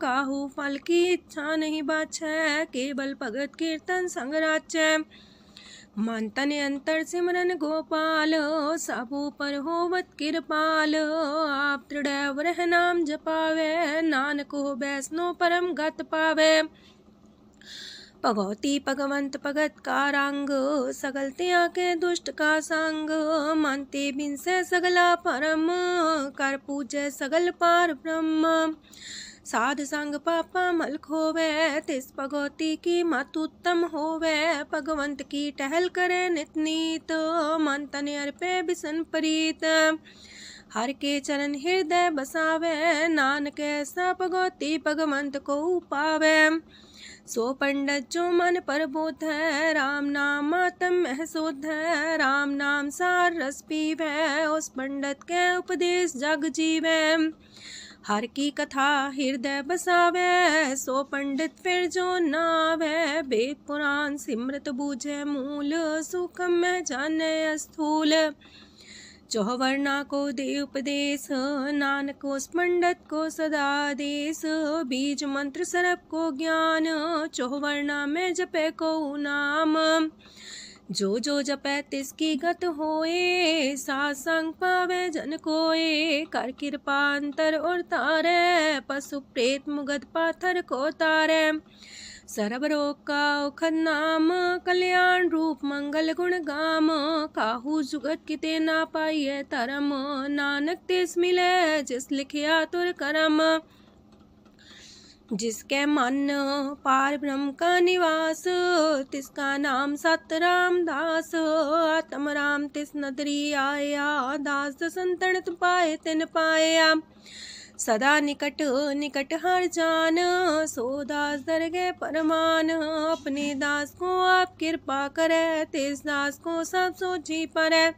काहू फल की इच्छा नहीं बाछै, केवल भगत कीर्तन संग राचै। मन तन अंतर सिमरन गोपाल, सब ऊपर होवत कृपाल। आप दृढ़ रह नाम जपावे, नानक हो बैसनो परम गत पावे। भगवती भगवंत भगत का रंग, सगल त्याग के दुष्ट का संग। मानते बिन से सगला परम, कर पूजे सगल पार ब्रह्म। साध संग पापा मल खोवे, तिस भगवती की मत उत्तम होवे। भगवंत की टहल करे नित नीत, मन तन अर्पे बिसन प्रीत। हर के चरण हृदय बसावे, नानक ऐसा भगवती भगवंत को पावे। सो पंडित जो मन पर बोध है, राम नाम आत्म में शोध है। राम नाम सार रस पीवे, उस पंडित के उपदेश जग जीवे। हर की कथा हृदय बसावे, सो पंडित फिर जो नावे। वेद पुराण सिमरत बूझे मूल, सुखम में जाने स्थूल। चौवर्णा को दे उपदेश, नानक उस पंडित को सदा देश। बीज मंत्र सरप को ज्ञान, चौवर्णा में जपे को नाम। जो जो जपे तिसकी गत होए, सात संग पावे जन कोए। कर कृपा अंतर और तारे, पशु प्रेत मुगद पाथर को तारे। सर्व रोग का औखद नाम, कल्याण रूप मंगल गुण गाम। काहू जुगत किते ना पाइये तरम, नानक तिस मिले जिस लिखिया तुर करम। जिसके मन पार ब्रह्म का निवास, तिसका नाम सत रामदास। आत्म राम तिस नदरी आया, दास संतन पाए तिन पाया। सदा निकट निकट हर जान, सो दास दरगह परमान। अपने दास को आप कृपा करे, तेज दास को सब सोची परै।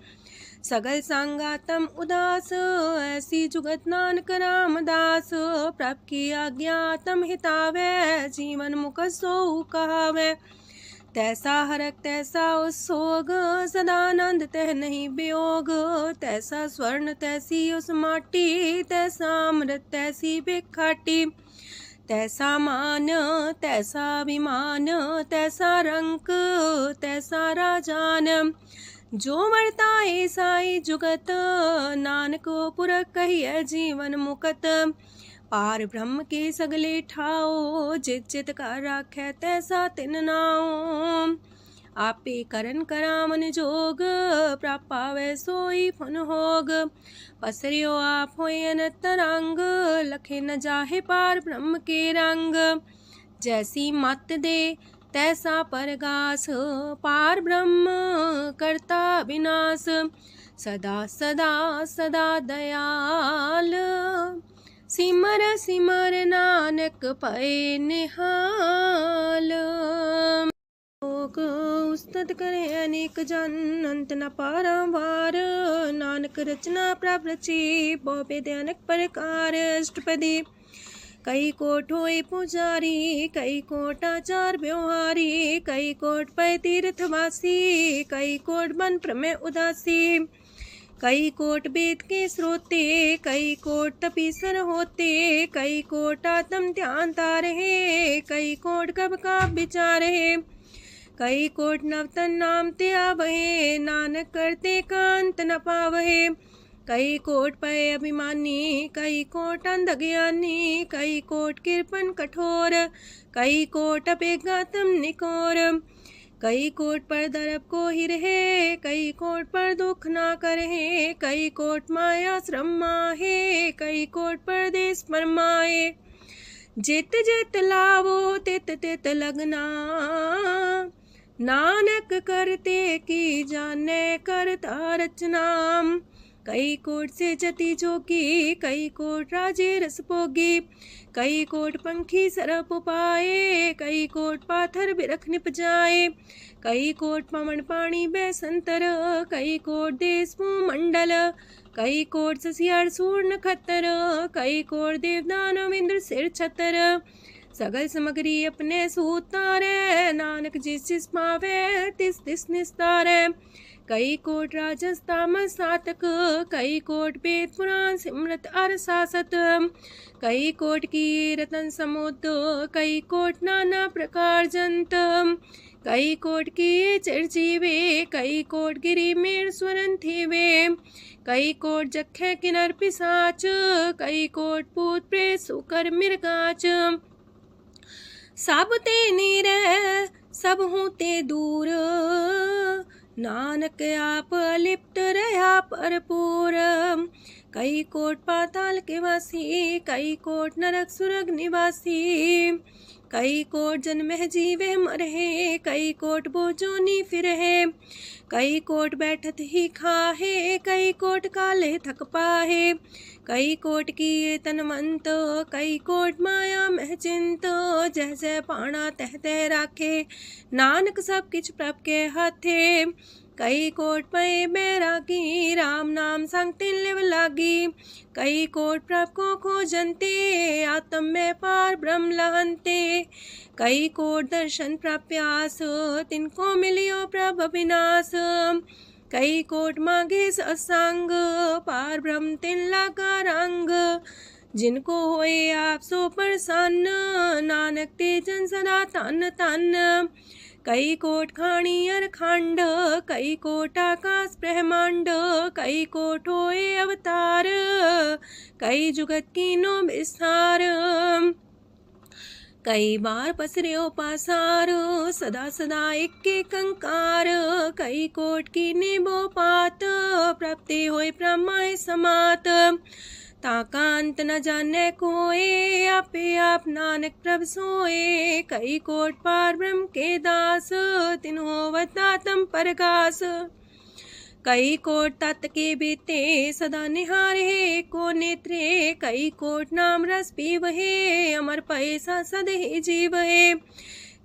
सगल संगातम उदास, ऐसी जुगत नानक रामदास। प्रभ की आज्ञा तम हितावै, जीवन मुख सो कहावै। तैसा हरक तैसा उत्सोग, सदानंद तह नहीं वियोग। तैसा स्वर्ण तैसी उस माटी, तैसा अमृत तैसी भिखाटी। तैसा मान तैसा अभिमान, तैसा रंक तैसा राजान। जो वर्ताए साई जुगत, नानक पुरख कहिए जीवन मुकत। पार ब्रह्म के सगले ठाओ, जित जित कर राखै तैसा तिन नाओ। आपे करन करामन जोग, प्रापावै सोई फन होग। पसरियो आप होय अनंत रंग, लखे न जाहे पार ब्रह्म के रंग। जैसी मत दे तैसा परगास, पार ब्रह्म करता विनाश। सदा सदा सदा दयाल, सिमर सिमर नानक पए निहाल। लोक उस्तत करे अनेक जन, अंत न पारावार। नानक रचना प्रभ रची, बहु अनेक प्रकार। अष्टपदी कई कोट होए पुजारी, कई कोट आचार व्यवहारी। कई कोट पै तीर्थवासी, कई कोट बन प्रमेय उदासी। कई कोट वेद के श्रोते, कई कोट तपीसर होते। कई कोट आत्म ध्यान तारहे, कई कोट कब का विचार है। कई कोट नवतन नाम ते आवहे, नानक करते कांत न पावहे। कई कोट पय अभिमानी, कई कोट अंधज्ञानी। कई कोट कृपन कठोर, कई कोट अपेगातम निकोर। कई कोट पर दरब को ही रहे, कई कोट पर दुख ना करहे। कई कोट माया श्रम माहे, कई कोट परदेश परमाए। जित जित लावो तित तित लगना, नानक करते की जाने करता रचना। कई कोट से जति जोगी, कई कोट राजे रस भोगी। कई कोट पंखी सरप पाए, कई कोट पाथर बिरख निप जाए। कई कोट पवन पानी बैसंतर, कई कोट देश मंडल। कई कोट ससियार सूर नखत्तर, कई कोट देवदानव इंद्र सिर छतर। सगल समग्री अपने सूतारे, नानक जिस जिस पावे तिस तिस निस्तारे। कई कोट राजस तामस सातक, कई कोट वेद पुराण सिमरत अर सासत। कई कोट की रतन समुद्र, कई कोट नाना प्रकार जंत। कई कोट की चिरजीवे, कई कोट गिरी मेर स्वरन थीवे। कई कोट जखे किनर पिसाच, कई कोट पूत प्रेत सुकर मिर्गाच। सब ते नीरे सब हूँ ते दूर, नानक आप अलिप्त रहा भरपूर। कई कोट पाताल के वासी, कई कोट नरक सुरग निवासी। कई कोट जन्मह जीवे मरहे, कई कोट बोजोनी फिरहे। कई कोट बैठत ही खाहे, कई कोट काले थक पाहे। कई कोट किए तनवंत, कई कोट माया मह चिंत। जैसे पाणा तह तह राखे, नानक सब किछ प्रभ के हाथे। कई कोट पए बैरागी, राम नाम संग तिन लिव लागी। कई कोट प्रभ को खोजंते, आत्म में पार ब्रह्म लहंते। कई कोट दर्शन प्रप्यास, तिनको मिलियो प्रभ अविनाश। कई कोट मांगे सत्संग, पार ब्रह्म तिन लागा रंग। जिनको होए आप सो प्रसन्न, नानक ते जन सदा तन तन। कई कोट खाणी अर खंड, कई कोट आकाश ब्रह्मांड। कई कोट होए अवतार, कई जुगत कीनो विस्तार। कई बार पसर्यो पासार, सदा सदा एक कंकार। कई कोट की निबो पात, प्राप्ति होए प्रमाय समात। ताकांत न जाने कोए, आपे आप नानक प्रभ सोए। कई कोट पार ब्रह्म के दास, तिन्हो वतातम परगास। कई कोट तत् के बीते सदा निहारे को नेत्रे, कई कोट नाम रस पीवहे अमर पैसा सदहि जीवहे।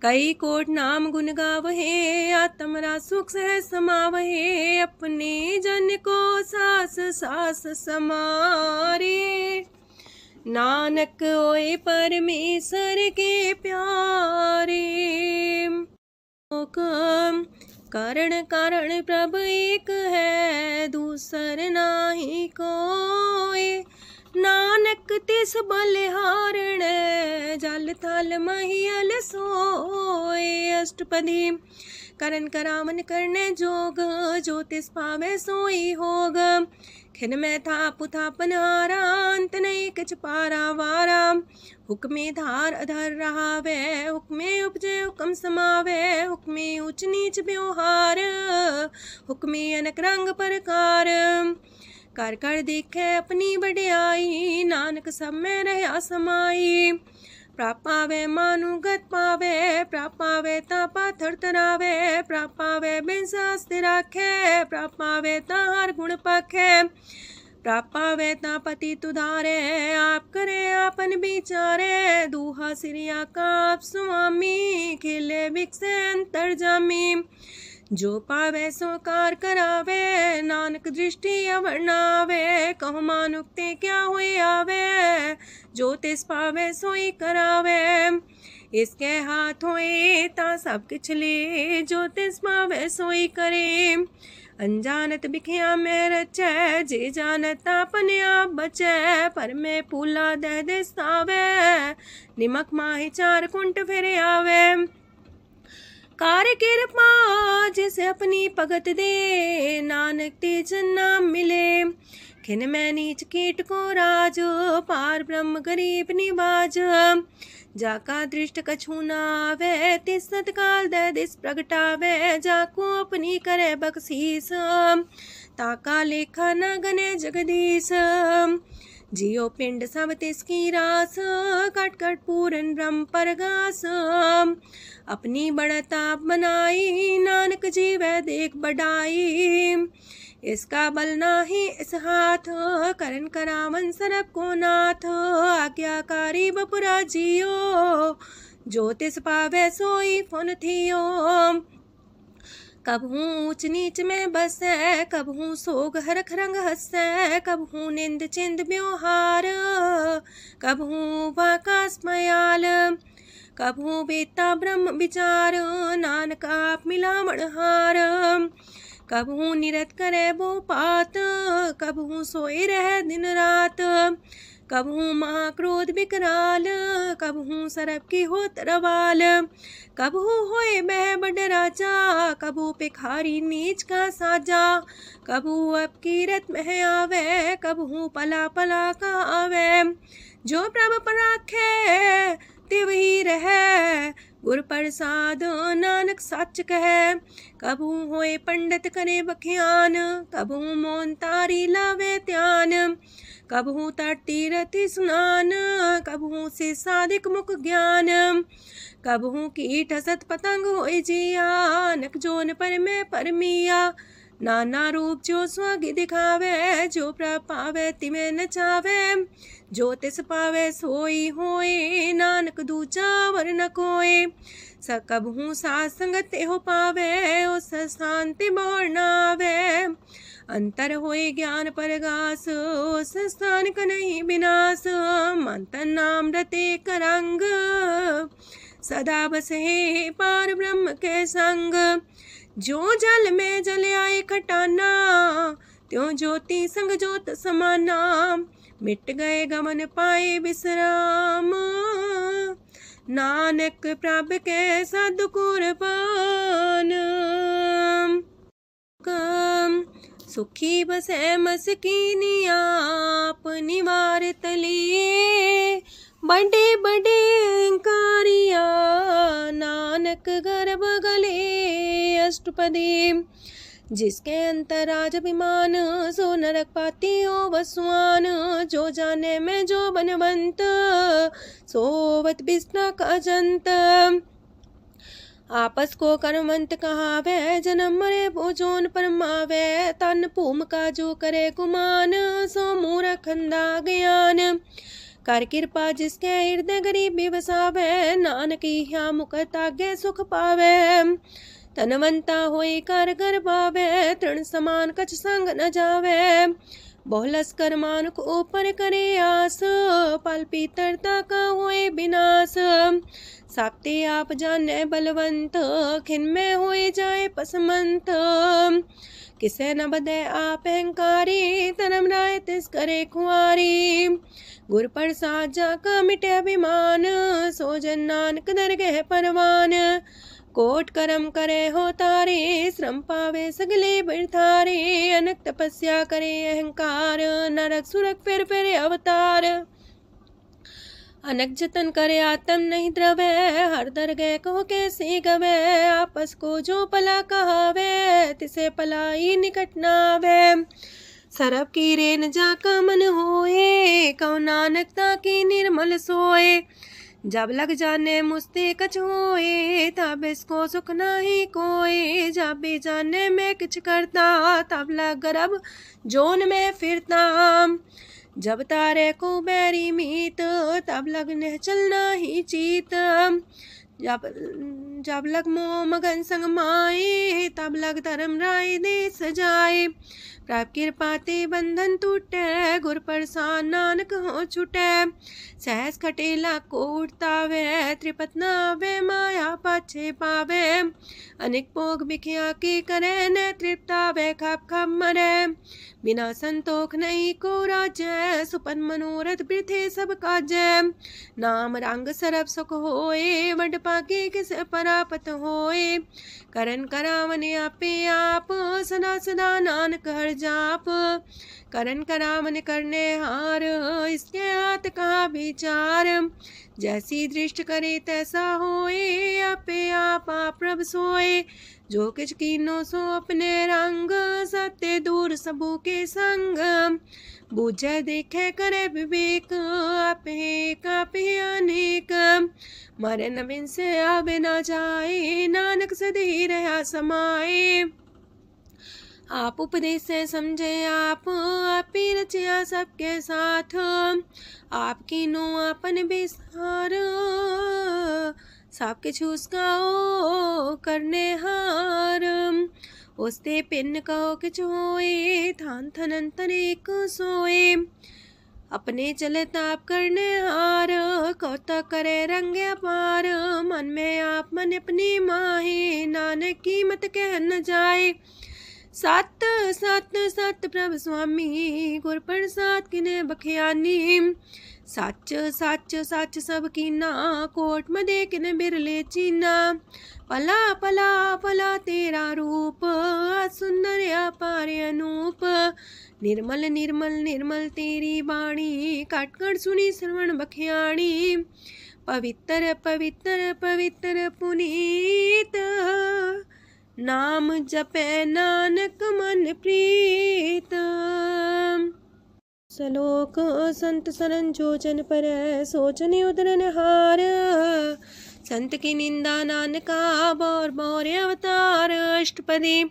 कई कोट नाम गुण गावहे आत्मरा सुख सह समावहे, अपने जन को सास सास समारे। नानक ओए परमेश्वर के प्यारे। कारण कारण प्रभ एक है, दूसर नाही कोय। नानक तिस बलिहारण, जल थल महियल सोय। अष्टपदी। करन करावन करने जोग, जो तिस पावे सोई होग। खिन में थाप थापन हारा, अंत नहीं किछ पारा वारा। हुक्मे धार अधर रहावे, हुक्मे उपजे हुक्म समावे। हुक्मे ऊंच नीच व्यवहार, हुक्मे अनक रंग प्रकार। कर कर देखे अपनी बड़ियाई, नानक सब में रहा समाई। प्राप पावे मानुगत पावे, प्राप पावे ता पाथर तरावे। प्राप पावे बिन शास्त्र राखे, प्राप पावे ता हर गुण पाखे। प्राप पावे ता पति तुधारे, आप करे आपन विचारे। दूहा सिरिया का आप स्वामी, खिले बिकसे अंतर जामी। जो पावे सो कार करावे, नानक दृष्टि अवर्णावे। कहु मानुक्ते क्या हुए आवे, जो तिस पावे सोई करावे। इसके हाथ होए ता सब किछ ले, जो तिस पावे सोई करे। अनजानत बिखिया में रचै, जे जानत अपने आप बचै। पर में पूला दह दिसावे, निमक माही चार कुंट फिर आवे। कार कृपा जिसे अपनी भगत दे, नानक तेज नाम मिले। खिन में नीच कीट को राज, पार ब्रह्म गरीब निवाज। जाका दृष्ट कछु न आवे, तिस सतकाल दे दिस प्रगटावे। जाको अपनी करे बख्शीस, ताका लेखा न गने जगदीश। जियो पिंड सब तिसकी रास, कट कट पूरन ब्रह्म परगास। अपनी बढ़ता बनाई, नानक जीवै देख बढ़ाई। इसका बल नाही इस हाथ, करन करावन सरब को नाथ। आज्ञाकारी बपुरा जियो, जो तिस पावे सोई फुन थियो। कबहू ऊंच नीच में बसै, कबहू सोग हरख रंग हंसै। कबहू निंद चिंद व्यवहार, कबहू वाकास मयाल। कबहू बेता ब्रह्म विचार, नानक आप मिलावण हार। कबहू निरत करे वो पात, कबहू सोए रह दिन रात। कबहू महाक्रोध विकराल, कबहू सरब की हो तरवाल। कबहू होए बह बड़ राजा, कबहू भिखारी नीच का साजा। कबहू अब कीरत में आवे, कबहू पला पला का आवे। जो प्रभ पर राखे तिवही रहे, गुर प्रसाद नानक सच कहे। कबहू होए पंडित करे बख्यान, कबहू मोन तारी लावे ध्यान। कबहू तटी रति सुनान, कबहू से साधिक मुख ज्ञान। कबहू कीट हसत पतंग होए जिया, नक जोन पर में परमिया। नाना रूप जो स्वग दिखावे, जो प्रभ पावे तिमें नचावे। जो तिस पावे सोई होए, नानक दूजा वर न कोय। सकबहू साथ संगत हो पावे, उस शांति मोर नावे। अंतर होए ज्ञान परगास, उस स्थान का नहीं विनाश। मंतन नाम रते करंग, सदा बसे पार ब्रह्म के संग। जो जल में जल आए खटाना, त्यों ज्योति संग ज्योत समाना। मिट गए गमन पाए विश्राम, नानक प्रभ के सद्कुर्बान। सुखी बसे मस्कीनिया, अपनी वार तलिए। बड़े बड़े कारिया, नानक गर्भ गले। अष्टपदी। जिसके अंतराज अभिमान, सो नरक पाती हो वसुआन। जो जाने में जो बनवंत, सोवत बिस्ना का जंत। आपस को कर्मंत कहावे, जन्म मरे भोजोन परमावे। तन भूमिका जो करे गुमान, सो मूर्ख अंधा ज्ञान। कर कृपा जिसके हृदय गरीबी बसावे, नानक इहा मुख तागे सुख पावे। तनवंता होई कर गर्भावे, तृण समान कछ संग न जावे। बहुलस कर मानुक ऊपर करे आस, पल पीतरता का होए विनाश। साप्ते आप जाने बलवंत, खिन में होए जाए पसमंत। किसे न बदे आप अहंकारी, धर्म राय तिस करे खुआरी। गुर प्रसाद जाका मिटे अभिमान, सो जन नानक दरगह परवान। कोट कर्म करे हो तारे, श्रम पावे सगले बिरथारे। अनक तपस्या करे अहंकार, नरक सुरक फिर अवतार। अनक जतन करे आत्म नहीं द्रवे, हर दरगह कहो कैसे गवे। आपस को जो पला कहावे, तिसे पलाई निकट नावे। सरब की रेन जाका मन होए, कहो नानक ताकी निर्मल सोए। जब लग जाने मुस्ते कछ होए, तब इसको सुख नाही कोई। जब भी जाने में किछ करता, तब लग गर्भ जोन में फिरता। जब तारे को बैरी मीत, तब लग ने चलना ही चीत। जब लग मोह मगन संग माए, तब लग धर्म राय दे सजाए। प्रभ कृपा ते बंधन टूटे, गुर प्रसाद नानक हो छूटे। सहस खटेला को उठतावे, त्रिपत नावे माया पाछे पावे। अनेक भोग बिखिया की करे, न तृप्तावे खप खप मरे। बिना संतोख नहीं को राजै, सुपन मनोरथ वृथे सब काजै। नाम रंग सरब सुख होए, वड पाके किस परापत होए। करन करावन आपे आप, सदा सदा नानक हर जाप। करन करावन करने हार, इसके हाथ का विचार। जैसी दृष्ट करे तैसा होए, आपे आप प्रभ सोए। जो किछ कीनो सो अपने रंग, सत्य दूर सबू के संग। बूझे देखे करे विवेक, आपे अनेक। मरे न बिन से आवे न जाए, नानक सदी रहा समाए। आप उपदेश से समझे आप ही रचिया सबके साथ। आपकी नो आपन बेसार, सबके छूस गाओ करने हार। उसते पिन कहो किछ होए, थान थनंतर एक सोए। अपने चले ताप करने हार, कौतक करे रंग अपार। मन में आप मन अपनी माहे, नानक की मत कह न जाए। सत सत सत प्रभ स्वामी, गुर प्रसाद किने बखियानी। सच सच सच सब कीना, कोट मदे किने बिरले चीना। पला पला पला तेरा रूप, सुंदर अपार अनूप। निर्मल निर्मल निर्मल तेरी बाणी, काट कर सुनी श्रवण बखियाणी। पवित्र पवित्र पवित्र पुनीत, नाम जपे नानक मन प्रीत। सलोक संत सरन जोजन पर, सोचने उदरन हार। संत की निंदा नानका, बौर बौर अवतार। अष्टपदी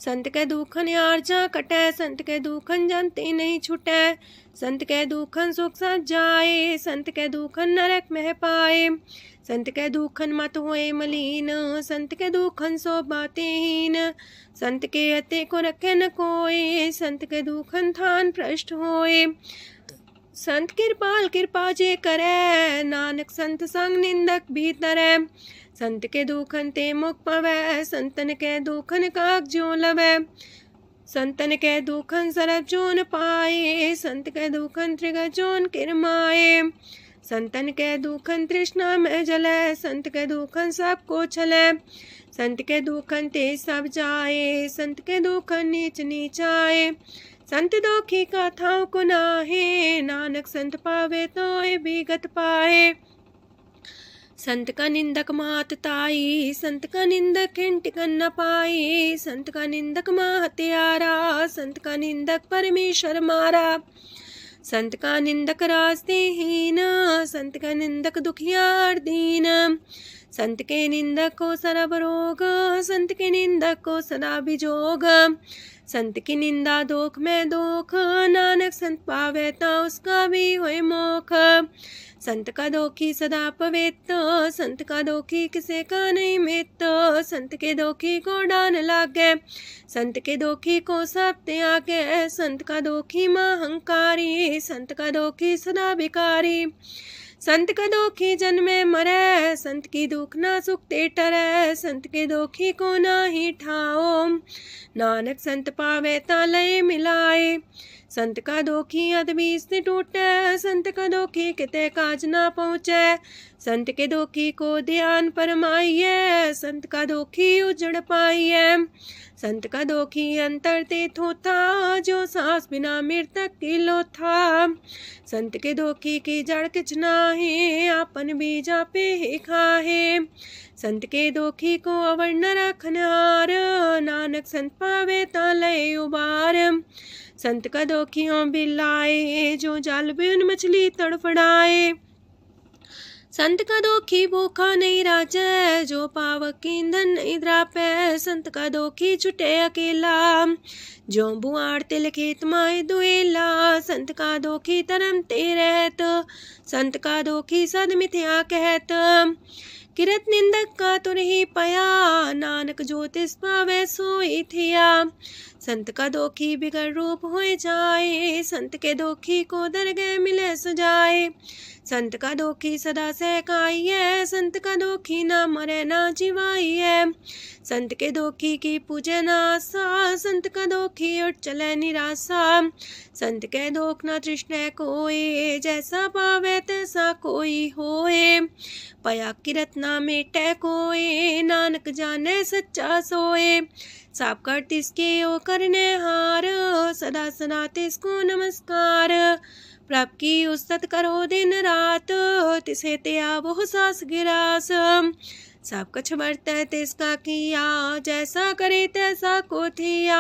संत के दुखन आर्जा कटै, संत के दुखन जानते नहीं छुटै। संत के दुखन सुख सज जाए, संत के दुखन नरक में पाए। संत के दुखन मत होए मलीन, संत के दुखन सो बातें हीन। संत के अते को रखे न कोई, संत के दुखन थान भ्रष्ट होए। संत कृपाल कृपा जे करे, नानक संत संग निंदक भीतरै। संत के दुखन ते मुख पवै, संतन के दुखन काक जो लवै। संतन के दुखन सरब जोन पाए, संत के दुखन त्रिगत जोन किरमाए। संतन के दुखन तृष्णा में जलै, संत के दुखन सबको छलै। संत के दुखन ते सब जाए, संत के दुखन नीच नीचाए। संत दोखी कथाओं को नाहे, नानक संत पावे तो विगत पाए। संत का निंदक मात ताई, संत का निंदक हिंटिकन न पाई। संत का निंदक माँ हत्यारा, संत का निंदक परमेश्वर मारा। संत का निंदक रास्ते हीन, संत का निंदक दुखियार दीन। संत के निंदक को सरब रोग, संत के निंदक को सदा बिजोग। संत की निंदा दोख में दोख, नानक संत पावे ता उसका भी होए मोख। संत का दोखी सदा पवित्र, संत का दोखी किसे का नहीं मित। संत के दोखी को डान लागे, संत के दोखी को सब त्यागे। संत का दोखी महांकारी, संत का दोखी सदा भिकारी। संत का दोखी जन्मे मरे, संत की दुख ना सुख ते टरे। संत के दोखी को ना ही ठाओ, नानक संत पावे ता लय मिलाए। संत का दोखी अदबीस से टूटे, संत का दोखी किते काज ना पहुँचे। संत के दोखी को ध्यान परमाइए, संत का दोखी उजड़ पाइए। संत का दोखी अंतर ते थोथा, जो सांस बिना मृतक की लोथा। संत के दोखी की जड़ किछ नाहे, आपन बीजा पे ही खाहे। संत के दोखी को अवर न रखनहार, नानक संत पावे ता लय उबार। संत का दोखियों बिलाए, जो जाल बिन मछली तड़फड़ाए। संत का दोखी भूखा नहीं राजे, जो पावक ईंधन नहीं द्रापे। संत का दोखी छुटे अकेला, जो बुआड़ तिल खेत माए दुएला। संत का दोखी तरम ते रहत, संत का दोखी सद मिथ्या कहत। किरत निंदक का तुर ही पया, नानक जो तिस पावे सोई थिया। संत का दोखी बिगड़ रूप होए जाए, संत के दोखी को दरगह मिले सजाए। संत का दोखी सदा सहकाइए, संत का दोखी ना मरे ना जिवाइए। संत के दोखी की पूजे ना आशा, संत का दोखी उठ चले निराशा। संत के दोख ना तृष्णा कोई, जैसा पावे तैसा कोई होए। पया किरत ना मेटे कोई, नानक जाने सच्चा सोए। साप कर तिसके ओ करने हार, सदा सदा तिसको नमस्कार। प्रभ की उस्तत करो दिन रात, तिसे त्या वो सास गिरास। सब कुछ बरते तिसका किया, जैसा करे तैसा को थिया।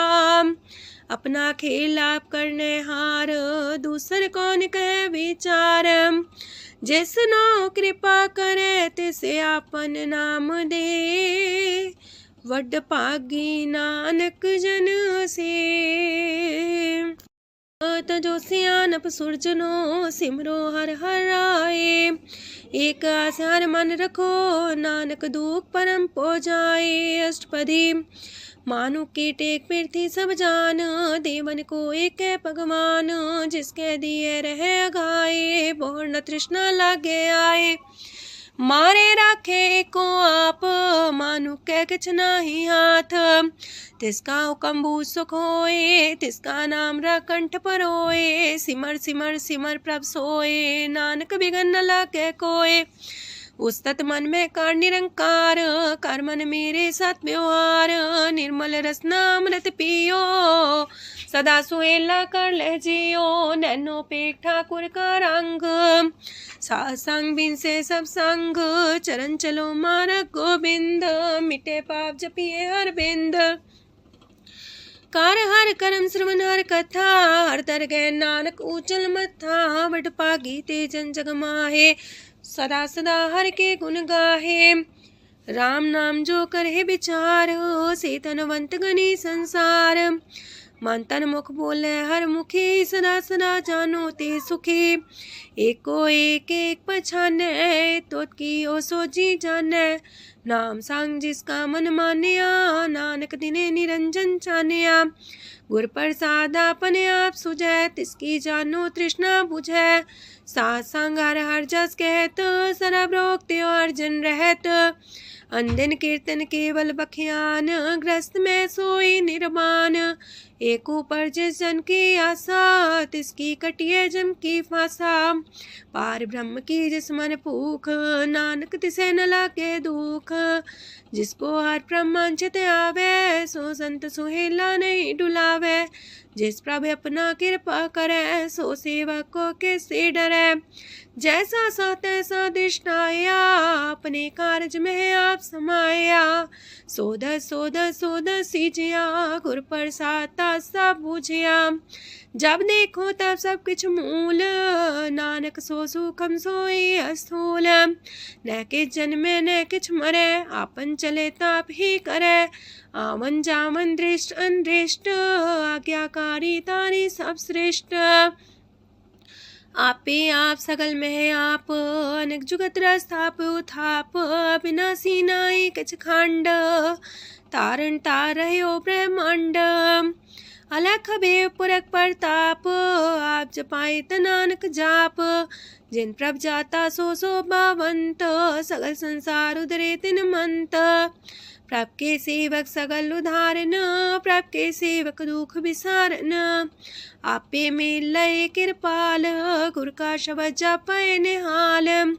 अपना खेल आप करने हार, दूसर कौन कहे विचार। जिसनो कृपा करे तिसे आपन नाम दे, वड पागी नानक जन से। तजो सियानप सुरजनो, सिमरो हर हर आए। एक आसार मन रखो, नानक दुख परम पो जाए। अष्टपदी मानु के टेक पृथ्वी सब जान, देवन को एक है भगवान। जिसके दिए रहे अघाए, बोर न तृष्णा लागे आए। मारे राखे को आप, मानु के किछ नाही हाथ। तिसका हुक्म सुख होए, तिसका नाम रकंठ पर होए। सिमर सिमर सिमर प्रभ सोए, नानक बिघन न लागे कोय। उस्तत मन में कर निरंकार, कर मन मेरे साथ व्यवहार। निर्मल रसना अमृत पियो, सदा सुहेला कर ले जियो। नैनो पेट ठाकुर का रंग, सासंग बिन से सब संग। चरण चलो मार्ग गोविंद, मिटे पाप जपिए हर बिंद। कार हर करम श्रवण हर कथा, हर तर गए नानक ऊचल मथा। वड पागी ते जन जग माहे, सदा सदा हर के गुण गाहे। राम नाम जो करे विचार, से तनवंत गनी संसार। मन तन मुख बोले हर मुखी, सदा सदा जानो ते सुखी। एको एक एक पछाने, तो की ओ सोजी जाने। नाम सांग जिसका मन मानिया, नानक दिने निरंजन चानिया। गुर प्रसाद अपने आप सुझै, तिसकी जानो तृष्णा बुझै। सात संग हर हर जस कहत, सरब रोग त्यो अर्जन रहत। अंदिन कीर्तन केवल बख्यान, ग्रस्त में सोई निर्माण। एक ऊपर जिस जन की आशा, तिसकी कटिए जम की फांसा। पार ब्रह्म की जिस मन भूख, नानक तिसे न लागे दुख। जिसको हर प्रमांचित आवे, सो संत सुहेला नहीं डुलावे। जिस प्रभु अपना कृपा करे, सो सेवक को किससे डरे। जैसा सा तैसा दिष्टाया, अपने कारज में आप समाया। सोध सोध सोध सीजिया, गुर प्रसाद सब बूझिया। जब देखो तब सब किछ मूल, नानक सो सुखम सोई अस्थूल। न किछ जन्मे न किछ मरे, आपन चले ताप ही करे। आवन जावन दृष्ट अनदृष्ट, आज्ञाकारी तारी सब श्रेष्ठ। आपे आप सकल में आप, अनेक जुगत रस्थाप उथाप। अविनाशी नाई किछ खंड, तारण तार रह्यो ब्रह्मांड। अलख बेव पुरख प्रताप, आप जपाए त नानक जाप। जिन प्रभ जाता सो शोभावंत, सगल संसार उधरे तिन मंत। प्रभ के सेवक सगल उधारन, प्रभ के सेवक दुख विसारन। आपे में लय कृपाल, गुर का शब्द जपै निहाल।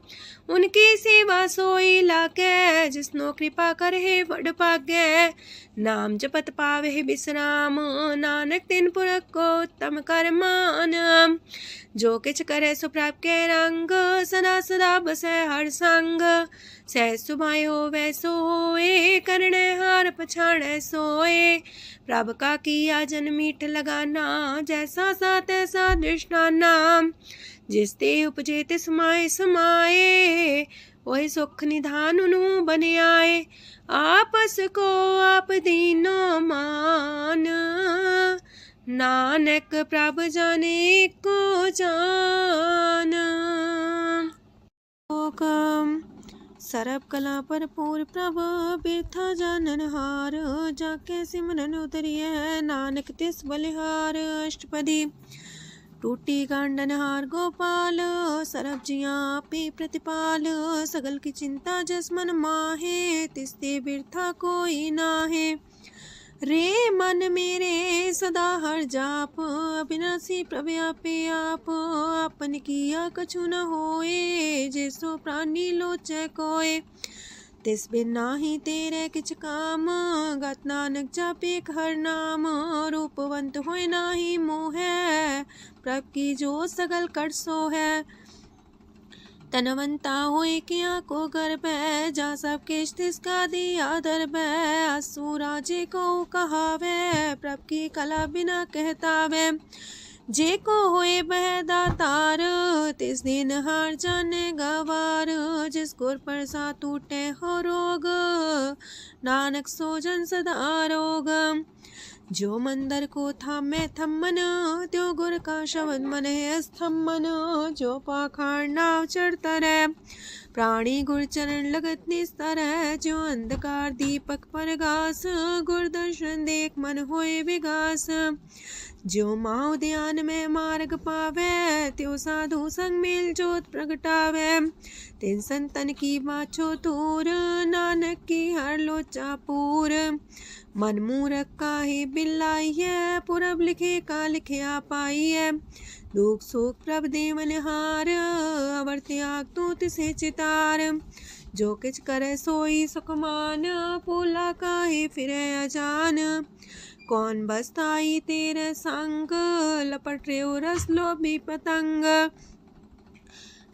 उनकी सेवा सोई लागे, जिसनो कृपा करे बड़ भागे। नाम जपत पावे विश्राम, नानक तिन पुरख को उत्तम कर मान। जो किछ करे सो प्रभ के रंग, सदा सदा बसै हर संग। सहज सुभाए होवै सो होए, करणे हार पछाड़ै सोए। प्रभ का किया जन मीठ लगाना, जैसा सा तैसा दृष्टाना। जिस ते उपजे तिस माए समाए, ओहि सुख निधान उनु बन आए। आपस को आप दीनो मान, नानक प्रभ जाने को जान। सरब कला भरपूर प्रभ, बिरथा जानन हार। जाके सिमरन उतरिए, नानक तिस बलिहार। अष्टपदी। टूटी गांडन हार गोपाल, सरब जिया पे प्रतिपाल। सगल की चिंता जस मन माहे, तिसते बिरथा कोई नाहे। रे मन मेरे सदा हर जाप, अविनाशी प्रभ आपे आप। आपन किया कछु न होए, जैसो प्राणी लोचै कोय। तिस बिन नाही तेरे किछ काम, गत नानक जापे हर नाम। रूपवंत होय नाही मोह, प्रभ की जो सगल कर सो है। तनवंता होए किया को गर्भ, जा सब किछ तिसका दिया दर्ब। असु राजे को कहावे, प्रभ की कला बिना कहतावे। जे को होए बह दातार, तिस दिन हार जाने गवार। जिस गुर प्रसाद टूटे हो रोग, नानक सो जन सदा रोग। जो मंदर को थामे थम्मन, त्यो गुर का शब्द मन है स्तम्भन। जो पाखार नाव चढ़ता रहे, प्राणी गुर चरण लगत निस्तर है। जो अंधकार दीपक पर घास, गुर दर्शन देख मन होए विगास। जो माओ ध्यान में मार्ग पावे, त्यो साधु संग मेल जोत प्रगटावे। तिन संतन की बाछो तूर, नानक की हर लोचा पूर। मन मूरख काहे बिलाइए, पुरब लिखे का लिखिया पाइए। दुख सुख प्रभ देवन हार, अवर त्याग तू तिसे चितार। जो किछ करे सोई सुखमान, पोला काहे फिरे अजान। कौन बसताई तेरे संग, लपट रे रस लोभी पतंग।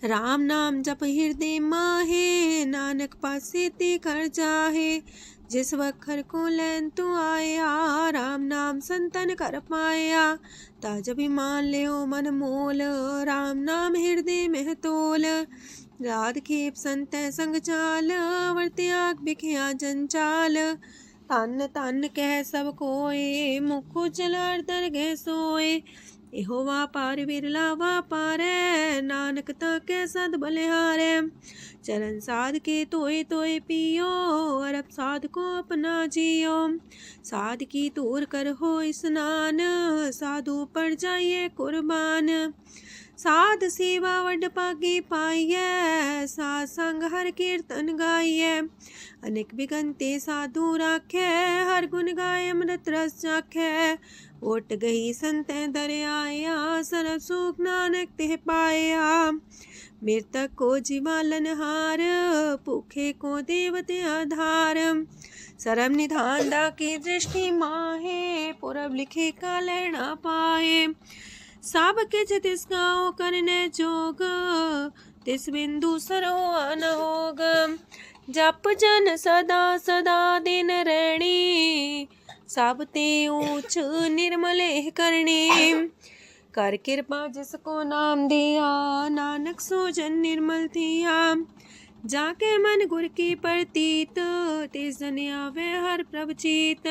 राम नाम जप हृदय माहे, नानक पासे ते कर जाहे। जिस वखर को लैन तू आया, राम नाम संतन कर पाया। ताज अभिमान ले मन मोल, राम नाम हृदय में तोल। राध खेप संत संग चाल, वर त्याग बिखिया जंचाल। तन तन कह सब कोय, मुखो चलार दरगह सोए। एहो वापार विरला वापारै, नानक ताके सद बलिहारै। चरण साध के तोय तोय पियो, अरब साध को अपना जियो। साध की तूर कर हो स्नान, साधु पर जाइए कुर्बान। साध सेवा वड पागे पाइए, साध संग हर कीर्तन गाइए। अनेक बिगंते साधु राखे, हर गुण गाय अमृत रस चाखे। ओट गई संतै दर आया, सरब सुख नानक तिह पाया। मृतक को जीवालन हार, भूखे को देवते आधार। सरब निधान डाकी दृष्टि माहे, पुरब लिखे का लेना पाए। सब किछ तिस गाओ करने जोग, तिस बिंदु सरो अनहोग। जप जन सदा सदा दिन रैणी, सब ते ऊंच निर्मल करने। कर कृपा जिसको नाम दिया, नानक सो जन निर्मल थिया। जाके मन गुर की प्रतीत, तिस जन आवे हर प्रभ चीत।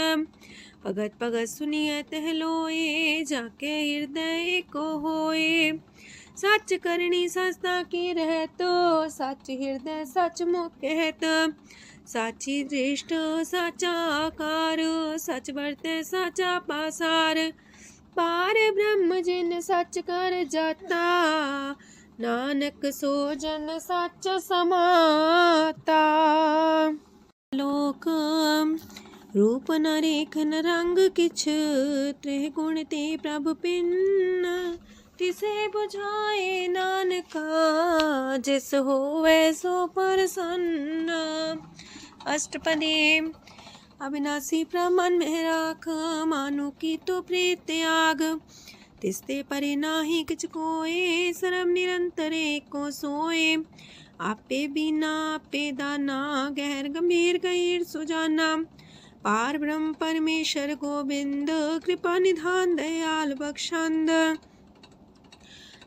भगत भगत सुनिए तह लोए, जाके हृदय को होए। सच करनी सस्ता की रहत, सच हृदय सच मुख कहत। साची दृष्ट साचा आकार, सच बरते साचा पासार। पार ब्रह्म जिन सच कर जाता, नानक सो जन सच समाता। लोक रूप न रेखन रंग किछ, त्रिगुण ते प्रभु पिन। तिसे बुझाए नानका, जिस होवे सो प्रसन्न। अष्टपदी। अविनाशी प्रमन में राख, मानो की तो प्रीत त्याग। तिसते परे नाही किछ कोय, सर्व निरंतर एको सोए। आपे बिना आपे दाना, गहर गंभीर गहीर सुजाना। पार ब्रह्म परमेश्वर गोविंद, कृपा निधान दयाल बख्शंद।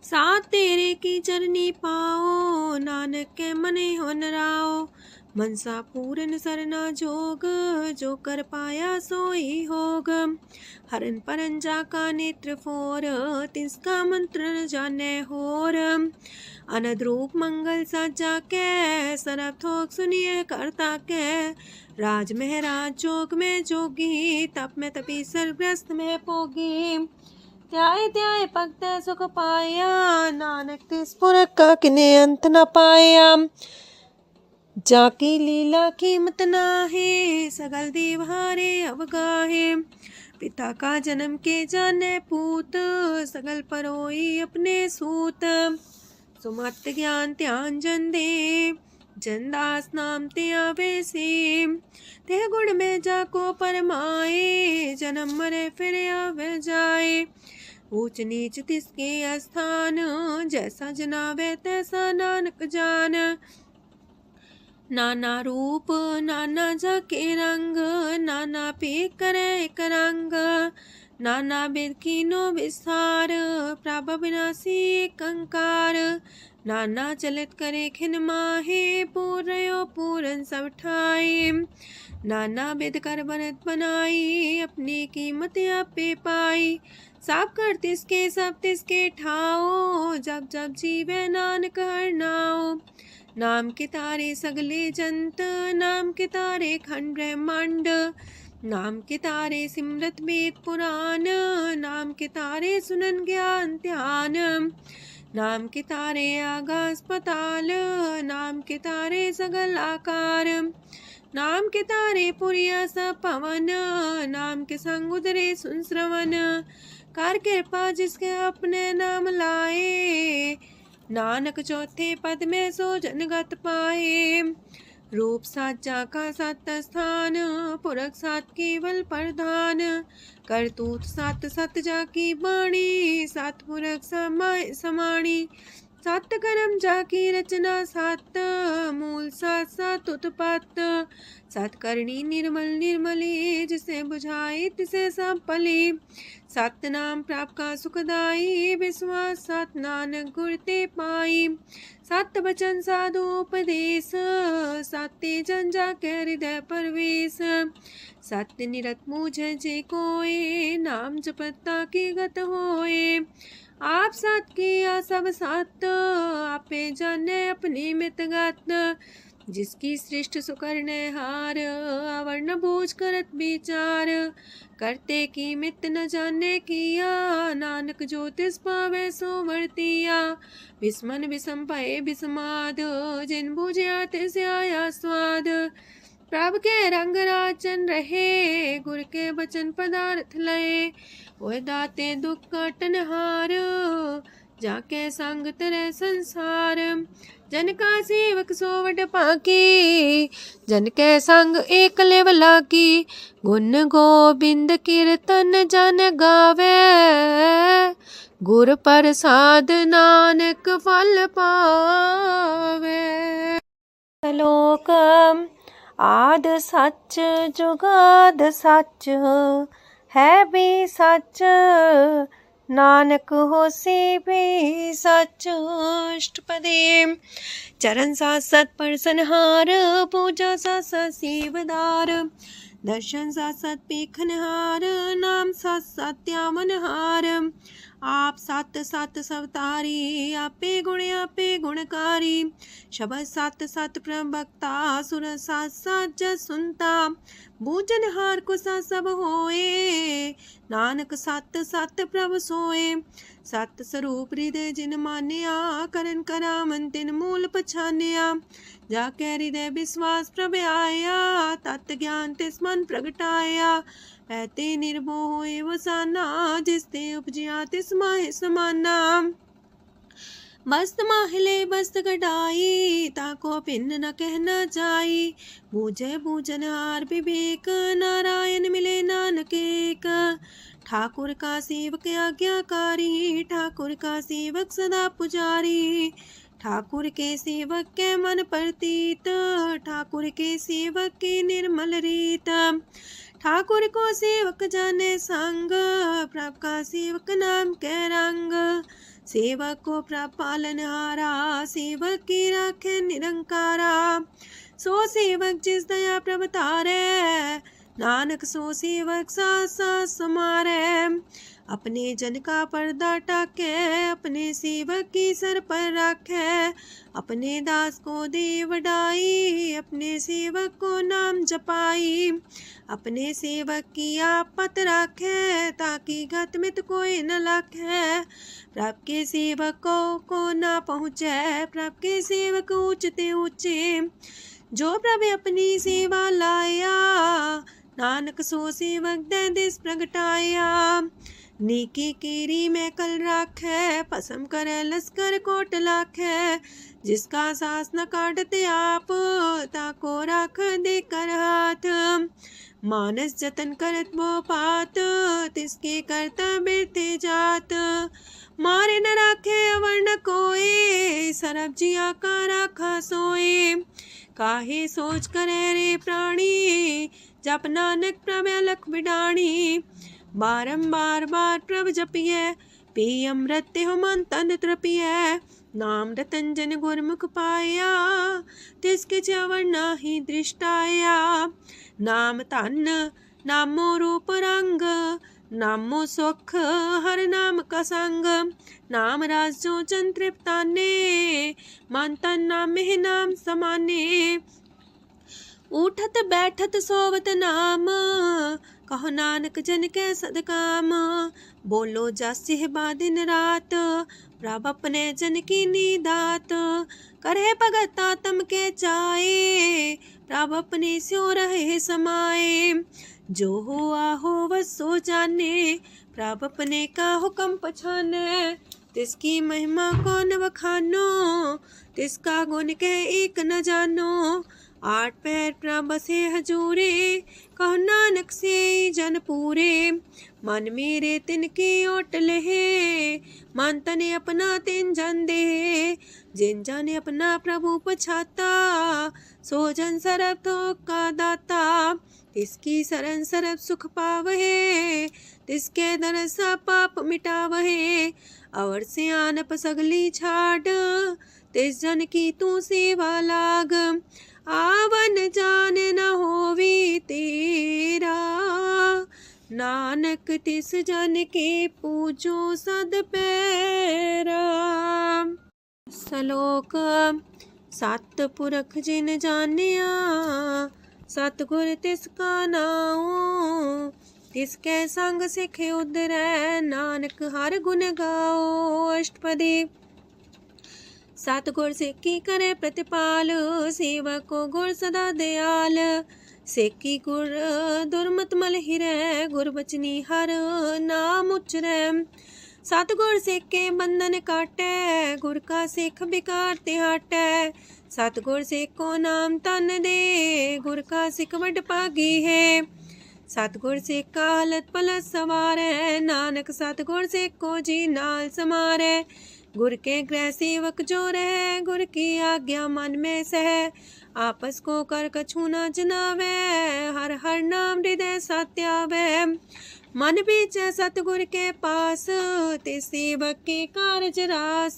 साथ तेरे की चरनी पाओ, नानक के मने हो नराओ। मनसा पूरन सरना जोग, जो कर पाया सोई होग। हरन परन जाका नेत्र फोर, तिसका मंत्र न जाने होर। अनद रूप मंगल साजा के, सरब थोक सुनिए करता के। राज महराज जोग में जोगी, तप में तपी सर्वग्रस्त में पोगी। त्याय त्याय भक्त सुख पाया, नानक तिस पुरख का किने अंत न पाया। जाकी लीला कीमत नाहे, सगल देव हारे अवगाहे। पिता का जन्म के जाने पूत, सगल परोई अपने सूत। सुमत ज्ञान ध्यान जन दे, जनदास नाम ते आवेसे। ते गुण में जाको परमाए, जन्म मरे फिर आवे जाए। ऊंच नीच तिसके स्थान, जैसा जनावे तैसा नानक जान। नाना रूप नाना जाके रंग, नाना पे करे एक रंग। नाना बिद कीनो विस्तार, प्रभ विनाशी कंकार। नाना चलित करे खिन माहे, पूर्यो पूरन सब ठाए। नाना बिद कर बनत बनाई, अपनी कीमत आपे पाई। सब कर तिसके सब तिसके ठाओ, जब जब जीवे नानक हर नाओ। नाम के तारे सगले जंत, नाम के तारे खंड ब्रह्मांड। नाम के तारे सिमरत वेद पुराण, नाम के तारे सुनन ज्ञान ध्यान। नाम के तारे आकाश पताल, नाम के तारे सगल आकार। नाम के तारे पुरिया सब पवन, नाम के संग उदरे सुन श्रवण। कर कृपा जिसके अपने नाम लाए, नानक चौथे पद में सो जनगत पाए। रूप साचा का सत स्थान, पुरख सात केवल प्रधान। करतूत सत सत जाकी बाणी, सत पुरख समाणी। सत कर्म जाकी रचना सत, मूल सात सात उत्पत्त। सत करनी निर्मल निर्मली, जिसे बुझाई तिसे सब पली। सत नाम प्राप का सुखदाई, विश्वास सत नानक गुर ते पाई। सत बचन साधु उपदेश, सत्य जन जाके हृदय परवेश। सत्य निरत मुझे जे कोय, नाम जपता की गत होए। आप सत किया सब सत, आपे जाने अपनी मित गत। जिसकी सृष्ट सुकरने हार, अवर्ण बूझ करत विचार। करते की मित न जाने किया, नानक जो तिस पावे सो वर्तिया। विस्मन विषम भये विषमाद, जिन बुझया तिस आया स्वाद। प्रभ के रंग राचन रहे, गुर के बचन पदार्थ लये। ओए दाते दुख काटन हार, जाके संग तरह संसार। जन का सेवक सोवट पाकी, जन के संग एक लेवला की। गुण गोबिंद कीर्तन जन गावे, गुर प्रसाद नानक फल पावे। श्लोक। आद सच जुगाद सच है भी सच, नानक होसी भी सच। अष्टपदी। चरण साथ साथ परसनहार, पूजा साथ साथ सेवदार, दर्शन साथ साथ पेखनहार, नाम साथ साथ त्यामनहार। आप सत सत सवतारी, आपे गुणकारी, शबद सत सत प्रभक्ता, सुर साथ साथ जस सुनता, बूझनहार को सा सब होए, नानक सत सत प्रभ सोए। सत स्वरूप हृदय जिन मानिया, करन करामन तिन मूल पछानिया, जाके हृदय विश्वास प्रभ आया, तत् ज्ञान तिस मन प्रगटाया। ऐते निर्भो होए वसाना, जिसते उपजिया तिस माहि समाना। बस्त माहिले बस्त कटाई, ताको भिन्न न कहना जाई, बूझे बूझनहार विवेक, नारायण मिले नानक एक। ठाकुर का सेवक आज्ञाकारी, ठाकुर का सेवक सदा पुजारी, ठाकुर के सेवक के मन प्रतीत, ठाकुर के सेवक की निर्मल रीत। ठाकुर को सेवक जाने संग, प्रभ का सेवक नाम के रंग। सेवक को प्रभ पालनहारा, सेवक की राखे निरंकारा। सो सेवक जिस दया प्रभ तारे, नानक सो सेवक साथ साथ समारे। अपने जन का पर्दा टाके, अपने सेवक की सर पर रखे, अपने दास को दे वडाई, अपने सेवक को नाम जपाई। अपने सेवक की आपत राखे, ताकि गत मित कोई न लखे। प्रभ के सेवक को ना पहुँचे, प्रभ के सेवक ऊंचते ऊंचे। जो प्रभ अपनी सेवा लाया, नानक सो सेवक दे दिस प्रगटाया। नीकी केरी में कल राखे, पसम करे लश्कर कोट लाखे। जिसका सास न काटते आप, ताको राख दे कर हाथ। मानस जतन करत वो पात, तिसके करता बिरते जात। मारे न राखे अवर न कोई, सरब जिया का राखा सोए। काहे सोच करे रे प्राणी, जप नानक प्रभ अलख बिडाणी। बारंबार बार प्रभ जपिए, पी अमृत हो मन तन तृपिए। नाम रतन जन गुरमुख पाया, तिसके च्यवर नाही दृष्टाया। नाम धन नामो रूप रंग, नामो सुख हर नाम का संग। नाम राज जो जन तृप्ताने, मन तन नाम में नाम समाने। उठत बैठत सोवत नाम, कहो नानक जन के सदकाम। बोलो जस सेहबा दिन रात, प्रभ अपने जन की नीदात। करे भगत आत्म के चाए, प्रभ अपने स्यो रहे समाए। जो हुआ हो बस सो जाने, प्रभ अपने का हुक्म पछाने। तिसकी महिमा कौन बखानो, तिसका गुण के एक न जानो। आठ पैर प्रभ बसे हजूरे, कहो नानक से जन पूरे। मन मेरे तिनकी ओट लहे, मन तने अपना तिन जन दे। जिन जन अपना प्रभु पछाता, सो जन सरब थोक का दाता। तिसकी शरण सरब सुख पावहे, तिसके दरसा पाप मिटावहे। अवर से आनप सगली छाड़, तिस जन की तू सेवा लाग। आवन जान न होवी तेरा, नानक तिस जन के पूजो सद पैरा। सलोक। सत पुरख जिन जानिया, सतगुर तिसका नाओ। तिसके संग सिख उदरै, नानक हर गुण गाओ। अष्टपदी। सतगुर सिक्की करे प्रतिपाल, सेवक को गुर सदा दयाल। सेकी गुर दुर्मत मल हिरै, गुर बचनी हर नाम उचरै। सतगुर सेके बंधन काटै, गुर का सिख बिकार ते हटै। सतगुर सेको नाम तन दे, गुर का सिख वड पागी है। सतगुर सेका हलत पलत सवारै, नानक सतगुर सेको जी नाल समारै। गुर के गृह सेवक जो रहे, गुर की आज्ञा मन में सह। आपस को कर कछु न जनावे, हर हर नाम हृदय सत्यावे। मन बीच सतगुर के पास, ते सेवक के कारज रास।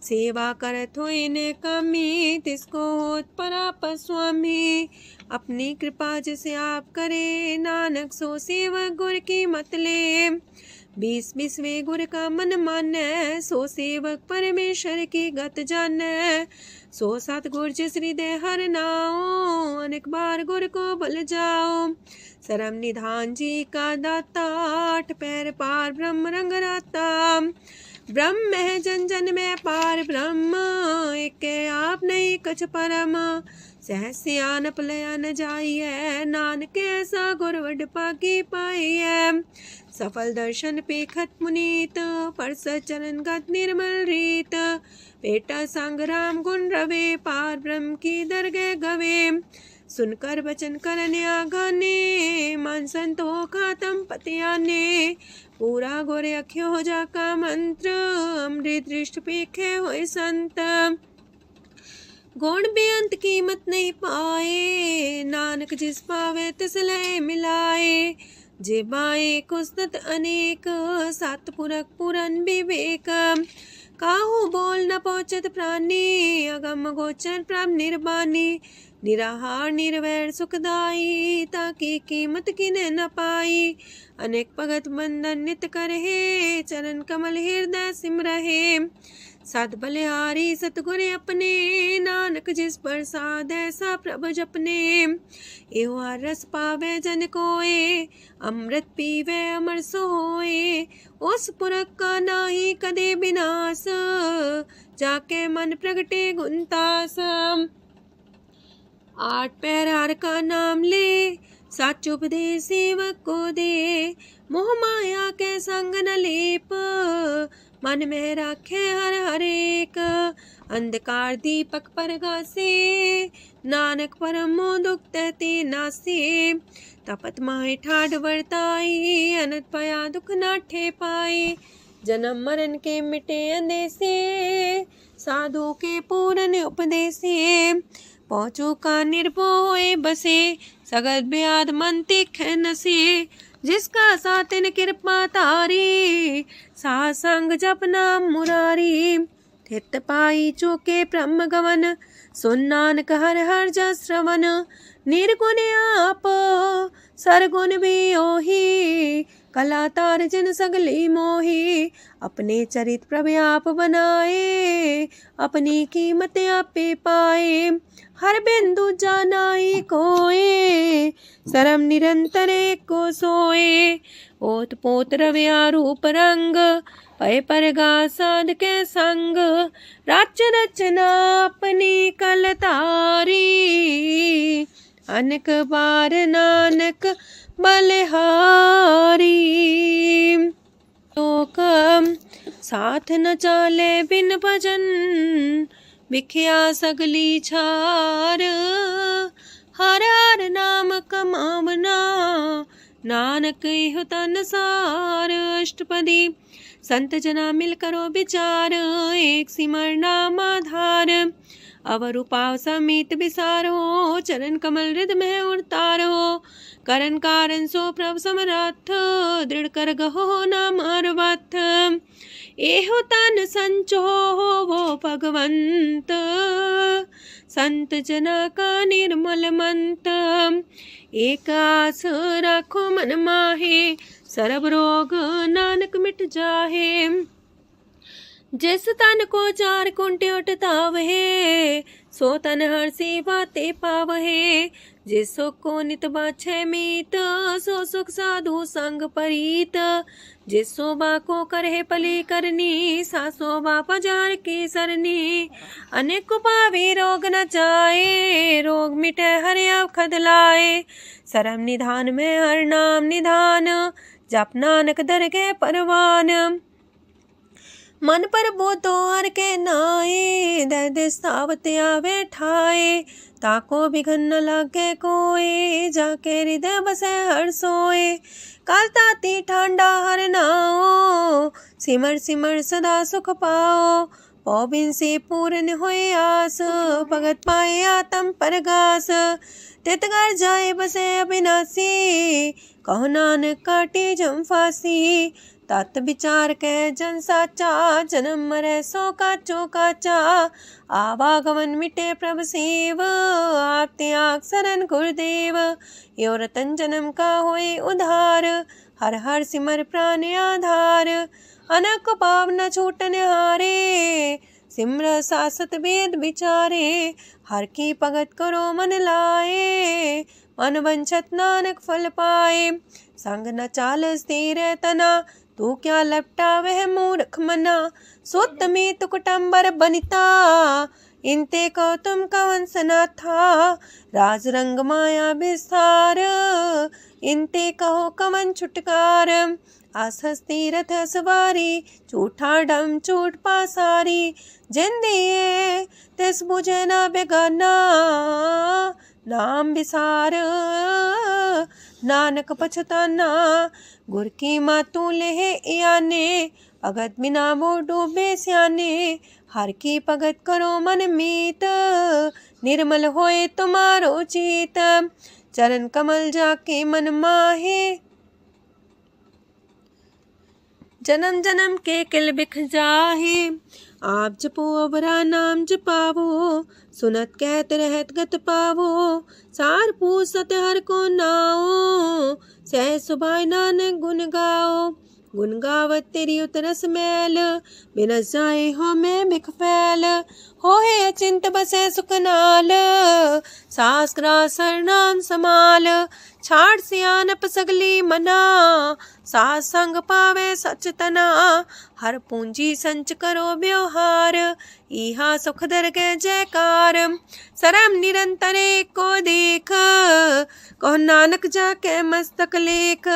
सेवा करत होए ने कमी, तिसको होत पराप स्वामी। अपनी कृपा जिसे आप करे, नानक सो सेवक गुर की मत ले। 20 गुर का मन माने, सो सेवक परमेश्वर की गत जाने। सो सतगुर जिस हृदय हर नाओ, अनेक बार गुर को बल जाओ। सरम निधान जी का दाता, 8 पैर पार ब्रह्म रंग राता। ब्रह्म है जन जन में पार ब्रह्म, एक आप नहीं कछ परम। सहस सियानप लया न जाइए, नानक ऐसा गुर वड पाकी पाई है। सफल दर्शन पेखत मुनीत, परसत चरण गत निर्मल रीत। पेटा संग राम गुण रवे, पार ब्रह्म की दरगह गवे। सुनकर बचन करन आगाने, मन संतो खातम पतियाने। पूरा गोरे अख्यो हो जाका मंत्र, अमृत दृष्ट पेखे होए संत। गुण बेअंत कीमत नहीं पाए, नानक जिस पावे तिस लय मिलाए। जेबाए कुसत अनेक, सतपुरख पुरन विवेक। काहू बोल न पहुँचत प्राणी, अगम गोचर प्रभ निर्बानी। निराहार निर्वैर सुखदाई, ताकि कीमत किने न पाई। अनेक भगत बंधन नित करहे, चरण कमल हृदय सिमरहे। सत बलिहारी सतगुर अपने, नानक जिस प्रसाद ऐसा प्रभु जपने। एहो रस पावे जन कोय, अमृत पीवे अमर सोए। उस पुरख का नाही कदे विनाश, जाके मन प्रगटे गुणतास। 8 पैर हर का नाम ले, सच उपदेश सेवक को दे। मोह माया के संग न लेप, मन में राखे हर हर एक। अंधकार दीपक परगासे, नानक परमो दुख तहते नासे। तपत माहे ठाड वर्ताई, अनंत पया दुख नाठे पाए। जन्म मरण के मिटे अंदेसे, साधु के पूरन उपदेसे। पहुँचो का निर्भय बसे, सगत ब्याद मन तीखे नसे। जिसका सातिन कृपा तारी, साध संग जप नाम मुरारी। थित पाई चूके ब्रह्म गवन, सुन नानक हर हर जस श्रवण। निर्गुण आप सरगुण भी ओही, कला तार जिन सगली मोही। अपने चरित प्रभ आप बनाए, अपनी कीमत आपे पाए। हर बिंदु जानाई कोए, सरम निरंतर को सोए। ओत पोत रव्या रूप रंग, पय परगा साध के संग। राच रचना अपनी कल तारी, अनक बार नानक बलिहारी। लोक साथ न चाले बिन भजन, बिख्या सगली छार। हर हर नाम कमावना, नानक इह तन सार। अष्टपदी संत जना मिल करो विचार, एक सिमर नाम आधार। अवर उपाव समीत विसारो, चरण कमल हृदय में उतारो। करन कारण सो प्रभ समरथ, दृढ़ कर गहो नाम अर्वथ। एहो तन संचो वो भगवंत, संत जना का निर्मल मंत। एक आस राखो मन माहे, सरब रोग नानक मिट जाहे। जिस तन को 4 कुंटे उठतावहे, सो तन हर सी बाते पावहे। जिस सुख को नित बाछे मीत, सो सुख साधु संग परीत। जिस शोभा को करहे पली करनी, सा शोभा पजार की सरनी। अनेक पावे रोग न जाए, रोग मिटे हर अवखद लाए। सरम निधान में हर नाम निधान, जप नानक दरगे परवान। मन पर बोतो हर के नाए, दर्द सावत आवे ठाए। ताको बिघन न लागे कोय, जाके हृदय बसे हर सोए। काल ताती ठांडा हर नाओ, सिमर सिमर सदा सुख पाओ। पौबिन से पूर्ण होए आस, भगत पाए आत्म परगास। तितगर जाए बसे अविनाशी, कहो नानक काटे जम फांसी। तत् विचार के जन साचा, जन्म मरै सो काचो काचा। आवागमन मिटे प्रभ सेव, आप त्याग शरण गुरुदेव। यो रतन जन्म का होए उधार, हर हर सिमर प्राण आधार। अनक पाव न छूटन हारे, सिमर सासत वेद विचारे। हर की भगत करो मन लाए, मन वंछत नानक फल पाए। संग न चाल स्थिर तना, तू क्या लपटा वह मूर्ख मना। सुत में तु कुटुम्बर बनिता, इनते को तुम कवन सना था। राज रंग माया विस्तार, इनते कहो कवन छुटकार। आस हस्ती रथ सवारी, झूठा डम झूठ पासारी। जिन दिए तिस बुझे न बेगाना, नाम विसार नानक पछताना। गुर की मातू लेहे याने, भगत बिना वो डूबे स्याने। हर की भगत करो मन मीत, निर्मल होए तुम्हारो चित। चरण कमल जाके मन माहे, जन्म जन्म के किल बिख जाहे। आप जपो अवरा नाम जपावो, सुनत कहत रहत गत पावो। सार पूछ सत हर को नाओ, सह सुभाय नानक गुन गाओ। गुन गावत तेरी उतरस मैल, बिनस जाए हो मैं बिख फैल। होए अचिंत बसे सुख नाल, सास ग्रास हर नाम समाल। छाड़ सियानप सगली मना, सास संग पावे सच तना। हर पूंजी संच करो व्यवहार, इहा सुख दर के जयकार। सरम निरंतर एको देख, कहो नानक जाके मस्तक लेख।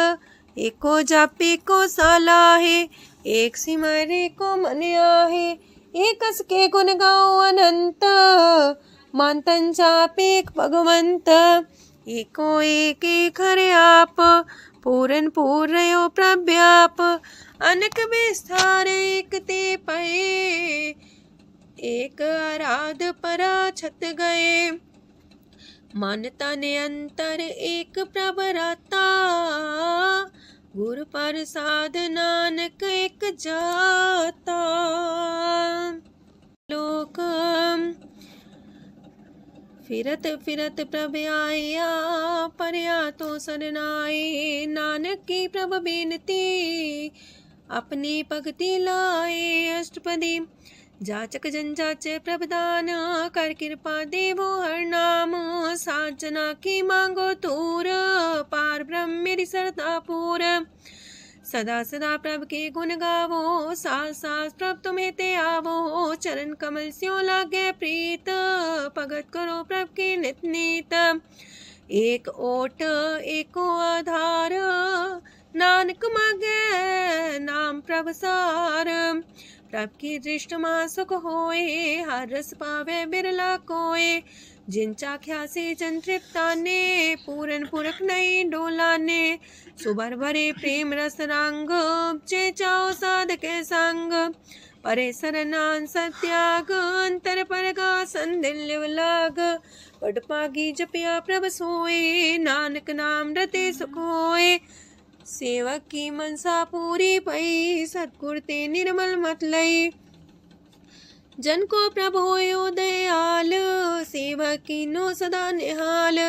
एको जापे को सालाहे, एक सिमरे को मन आहे। एक अस के गुण गाओ अनंत, मानतन जापे भगवंत। एको एक एक हरे आप, पूरन पूर्णयो प्रव्याप। अनक विस्तार एक ते पए, एक आराध परा छत गए। मन तन अंतर एक प्रभ राता, गुर प्रसाद नानक एक जाता। लोक फिरत फिरत प्रभ आया, परया तो सरनाए। नानक की प्रभ बेनती, अपनी भक्ति लाए। अष्टपदी जाचक जन जाचे प्रभदान, कर कृपा देवो हर नाम। साजना की मांगो तूर, पार ब्रह्म मेरी सरदा पूर। सदा सदा प्रभ के गुण गावो, सास सास प्रभ तुम्हें ते आवो। चरण कमल स्यो लागे प्रीत, भगत करो प्रभ के नित नीत। एक ओट एको आधार, नानक मागे नाम प्रभ सार। प्रभ की दृष्ट मां सुख होए, हर रस पावे बिरला कोय। जिन चाख्या से जन तृप्ताने, पूरन पुरख नहीं डोलाने। सुबर भरे प्रेम रस रंग, जे चाओ साध के संग। परे सरनान सत्याग, अंतर परगा संदिल लाग। पट पागी जपिया प्रभ सोए, नानक नाम रते सुख होए। सेवक की मनसा पूरी पई, सतगुर ते निर्मल मत लई। जन को प्रभ होयो दयाल, सेवक की नो सदा निहाल।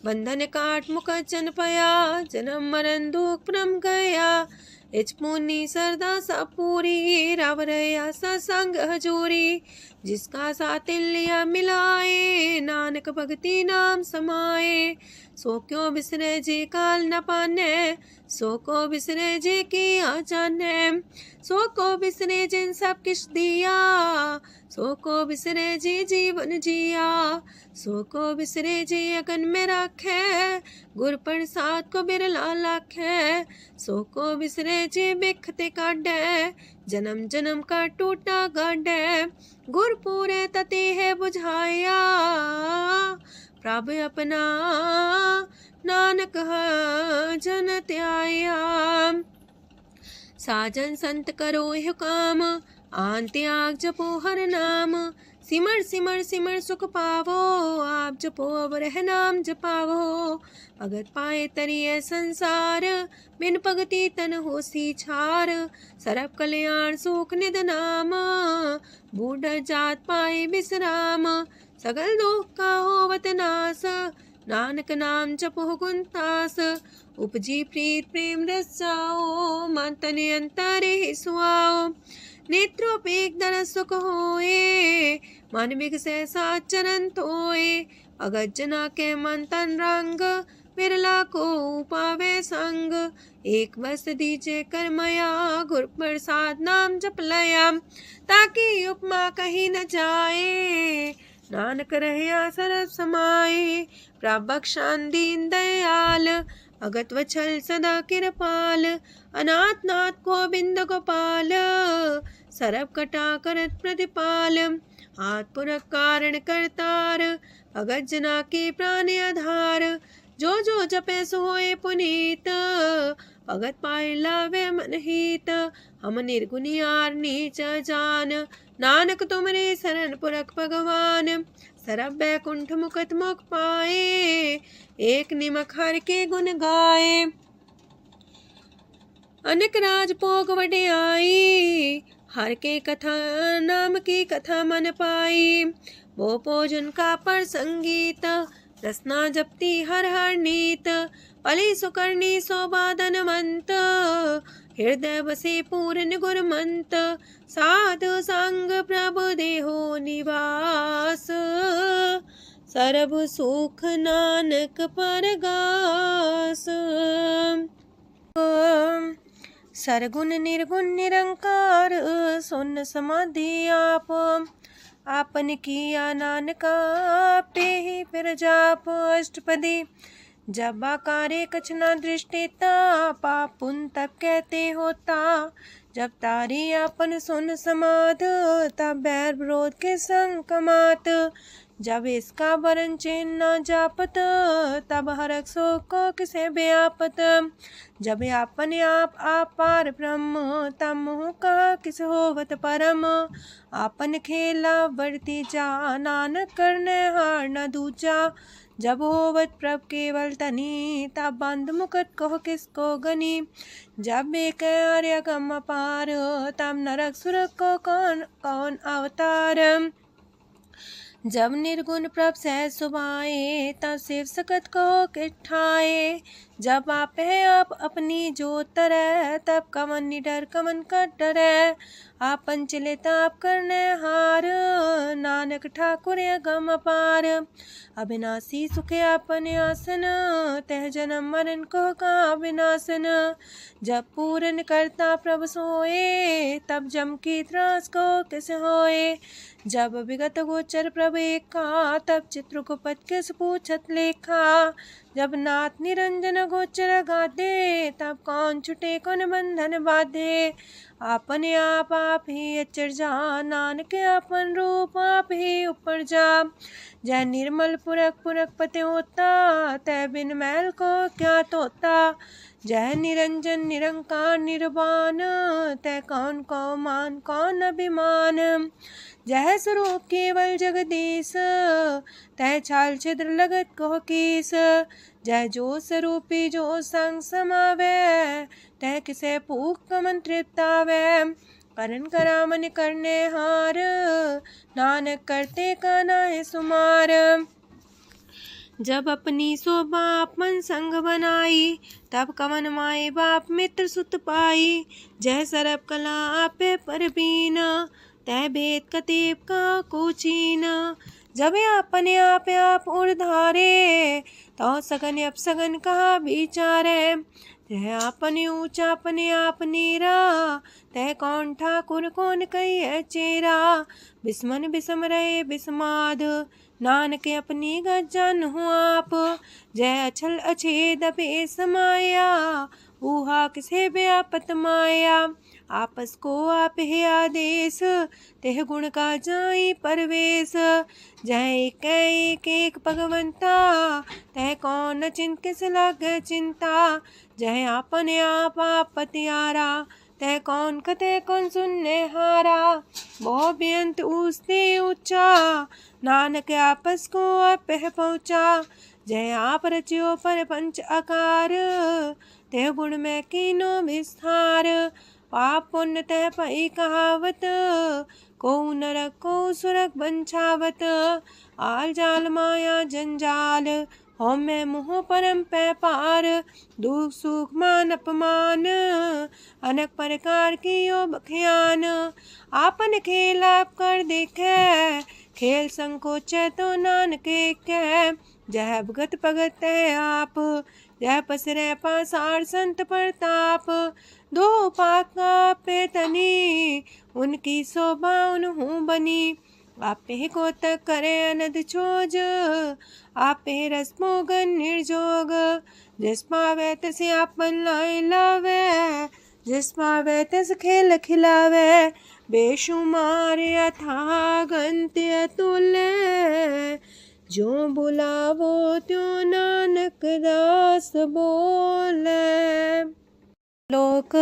बंधन काट मुकचन पया, जन्म मरण दुख भ्रम गया। इच पुनी सरदा सा पूरी, राव रया सत्संग हजूरी। जिसका सातिल्य मिलाए, नानक भगति नाम समाए। सो क्यों बिसरे जे काल न पाने, सो को बिसरे जे की आ जाने। सो को बिसरे जिन सब किछ दिया, सो को बिसरे जे जीवन जिया। सो को बिसरे जे अगन में राखे, गुर प्रसाद को बिरला लाखे। सो को बिसरे जे बिखते काढे, जन्म जन्म का टूटा गढ़ गुरपुरे तते है बुझाया। प्रभु अपना नानक जन त्याया। साजन संत करो है काम आन त्याग जपो हर नाम। सिमर सिमर सिमर सुख पावो आप जपो अब रह नाम जपावो। भगत पाए तरिए संसार बिन भगति तन होसी छार। सरब कल्याण सुख निध नाम बूढ़ जात पाए विश्राम। सगल दुख का होवत नाश नानक नाम जपो गुणतास। उपजी प्रीत प्रेम रस जाओ मन तन अंतरे सुआओ। नेत्रोपेक दर सुख होए मन बिगसे सात चरण तोए। भगत जना के मन तन रंग बिरला को पावे संग। एक बस दीजे कर मया गुर प्रसाद नाम जप लया। ताकि उपमा कहीं न जाए नानक रहे सरब समाए। प्रभक्षान दीन दयाल भगत वछल सदा कृपाल। अनाथ नाथ गोविंद गोपाल सरब कटा करत प्रतिपाल। हाथ पुरख कारण करतार भगत जना के प्राण आधार। जो जो जपे सो होए पुनीत भगत पाए लावे मन हित। हम निर्गुनियार नीच जान नानक तुमरे शरण पुरख भगवान। सरब बैकुंठ मुकत मुख पाए एक निमक हर के गुण गाए। अनेक राज भोग वड्याई हर के कथा नाम की कथा मन पाई। वो भोजन का पर संगीत रसना जपती हर हर नीत। पली सुकर्णी सोबादन मंत हृदय बसे पूर्ण गुरमंत। साधु संग प्रभु देहो निवास सरब सुख नानक परगास। सरगुण निर्गुण निरंकार सुन समाधि आप। आपन किया नानका पे ही फिर जाप। अष्टपदी जब आकारे कछ न दृष्टिता पाप पुन तब कहते होता। जब तारी आपन सुन समाध तब बैर विरोध के संग कमात। जब इसका वरण चिन्ह न जापत तब हरक शोक को किसे व्यापत। जब आपने आप पार ब्रह्म तब मुँह का किस होवत परम। आपन खेला बढ़ती जा नानक करने हार न दूजा। जब होवत प्रभ केवल तनी तब बंद मुकट कहो किसको गनी। जब एक आर्य गम पार तब नरक सुरक को कौन कौन अवतार। जब निर्गुण प्रभ सहज सुभाए तब शिव सकत को किठाए। जब आप है आप अपनी जो तरह तब कमन निडर कमन का डरे। आपन चले ताप करने हार नानक ठाकुर गम पार। अविनाशी सुखे आपन आसन तह जन्म मरण को का विनाशन। जब पूरन करता प्रभु सोए तब जम की त्रास को किस होए। जब विगत गोचर प्रभु एका तब चित्रगुप्त किस पूछत लेखा। जब नाथ निरंजन गोचर गादे तब कौन छुटे कौन बंधन बाधे। आपने आप ही अचर जा नानक आपन रूप आप ही ऊपर जा। जय निर्मल पुरख पुरख पते होता तय बिन मैल को क्या तोता। जय निरंजन निरंकार निर्वाण तय कौन को मान कौन अभिमान। जय स्वरूप केवल जगदीश तय छाल छिद्र लगत को कीस। जय जो स्वरूपी जो संग समावे तय किसे पूक मंत्रित आवे। करन करामन करने हार नानक करते का नाय सुमार। जब अपनी शोभा अपन संग बनाई तब कवन माए बाप मित्र सुत पाई। जय सरब कला आपे परबीन तय भेद कतीब का कोचीन। जब अपने आप उड़धारे तो सगन अपसगन कहा विचारे। जय अपने ऊंचा अपने आप नीरा तय कौन ठाकुर कौन कही चेरा। बिस्मन बिसम रहे बिस्माद नानक अपनी गजन हो आप। जय अछल अछेद पे समाया ऊहा किसे व्यापत माया। आपस को आप है आदेश, तेह गुण का जाई परवेश। जह एक एक भगवंता, तह कौन किस लागे चिंता। जह आपने आप पतियारा, तह कौन कते कौन सुनने हारा। बहु बेअंत ऊसते ऊंचा, नानक आपस को आप पहुँचा। जय आप रचियो पर पंच आकार, तह गुण में कीनो विस्तार। पाप पुण्य तह पई कहावत, को नरक को सुरक बंछावत। आल जाल माया जंजाल, हो मैं मुँह परम पै पार। दुख सुख मान अपमान, अनेक प्रकार की यो बखियान। आपन खेल आप कर देखे, खेल संकोच तो नानक कह। जह भगत भगत है आप, जह पसरे पासार संत प्रताप। दो पाका पे तनी, उनकी शोभा उन्हूं बनी। आपे को तक करे अनद छोज, आपे रस मोगन निर्जोग। जिस पावे तसे आपन लाई लावे, जिस पावे तस खेल खिलावे। बेशुमार अथा गंत अतुल्य, जो बुलावो त्यों नानक दास बोले। लोक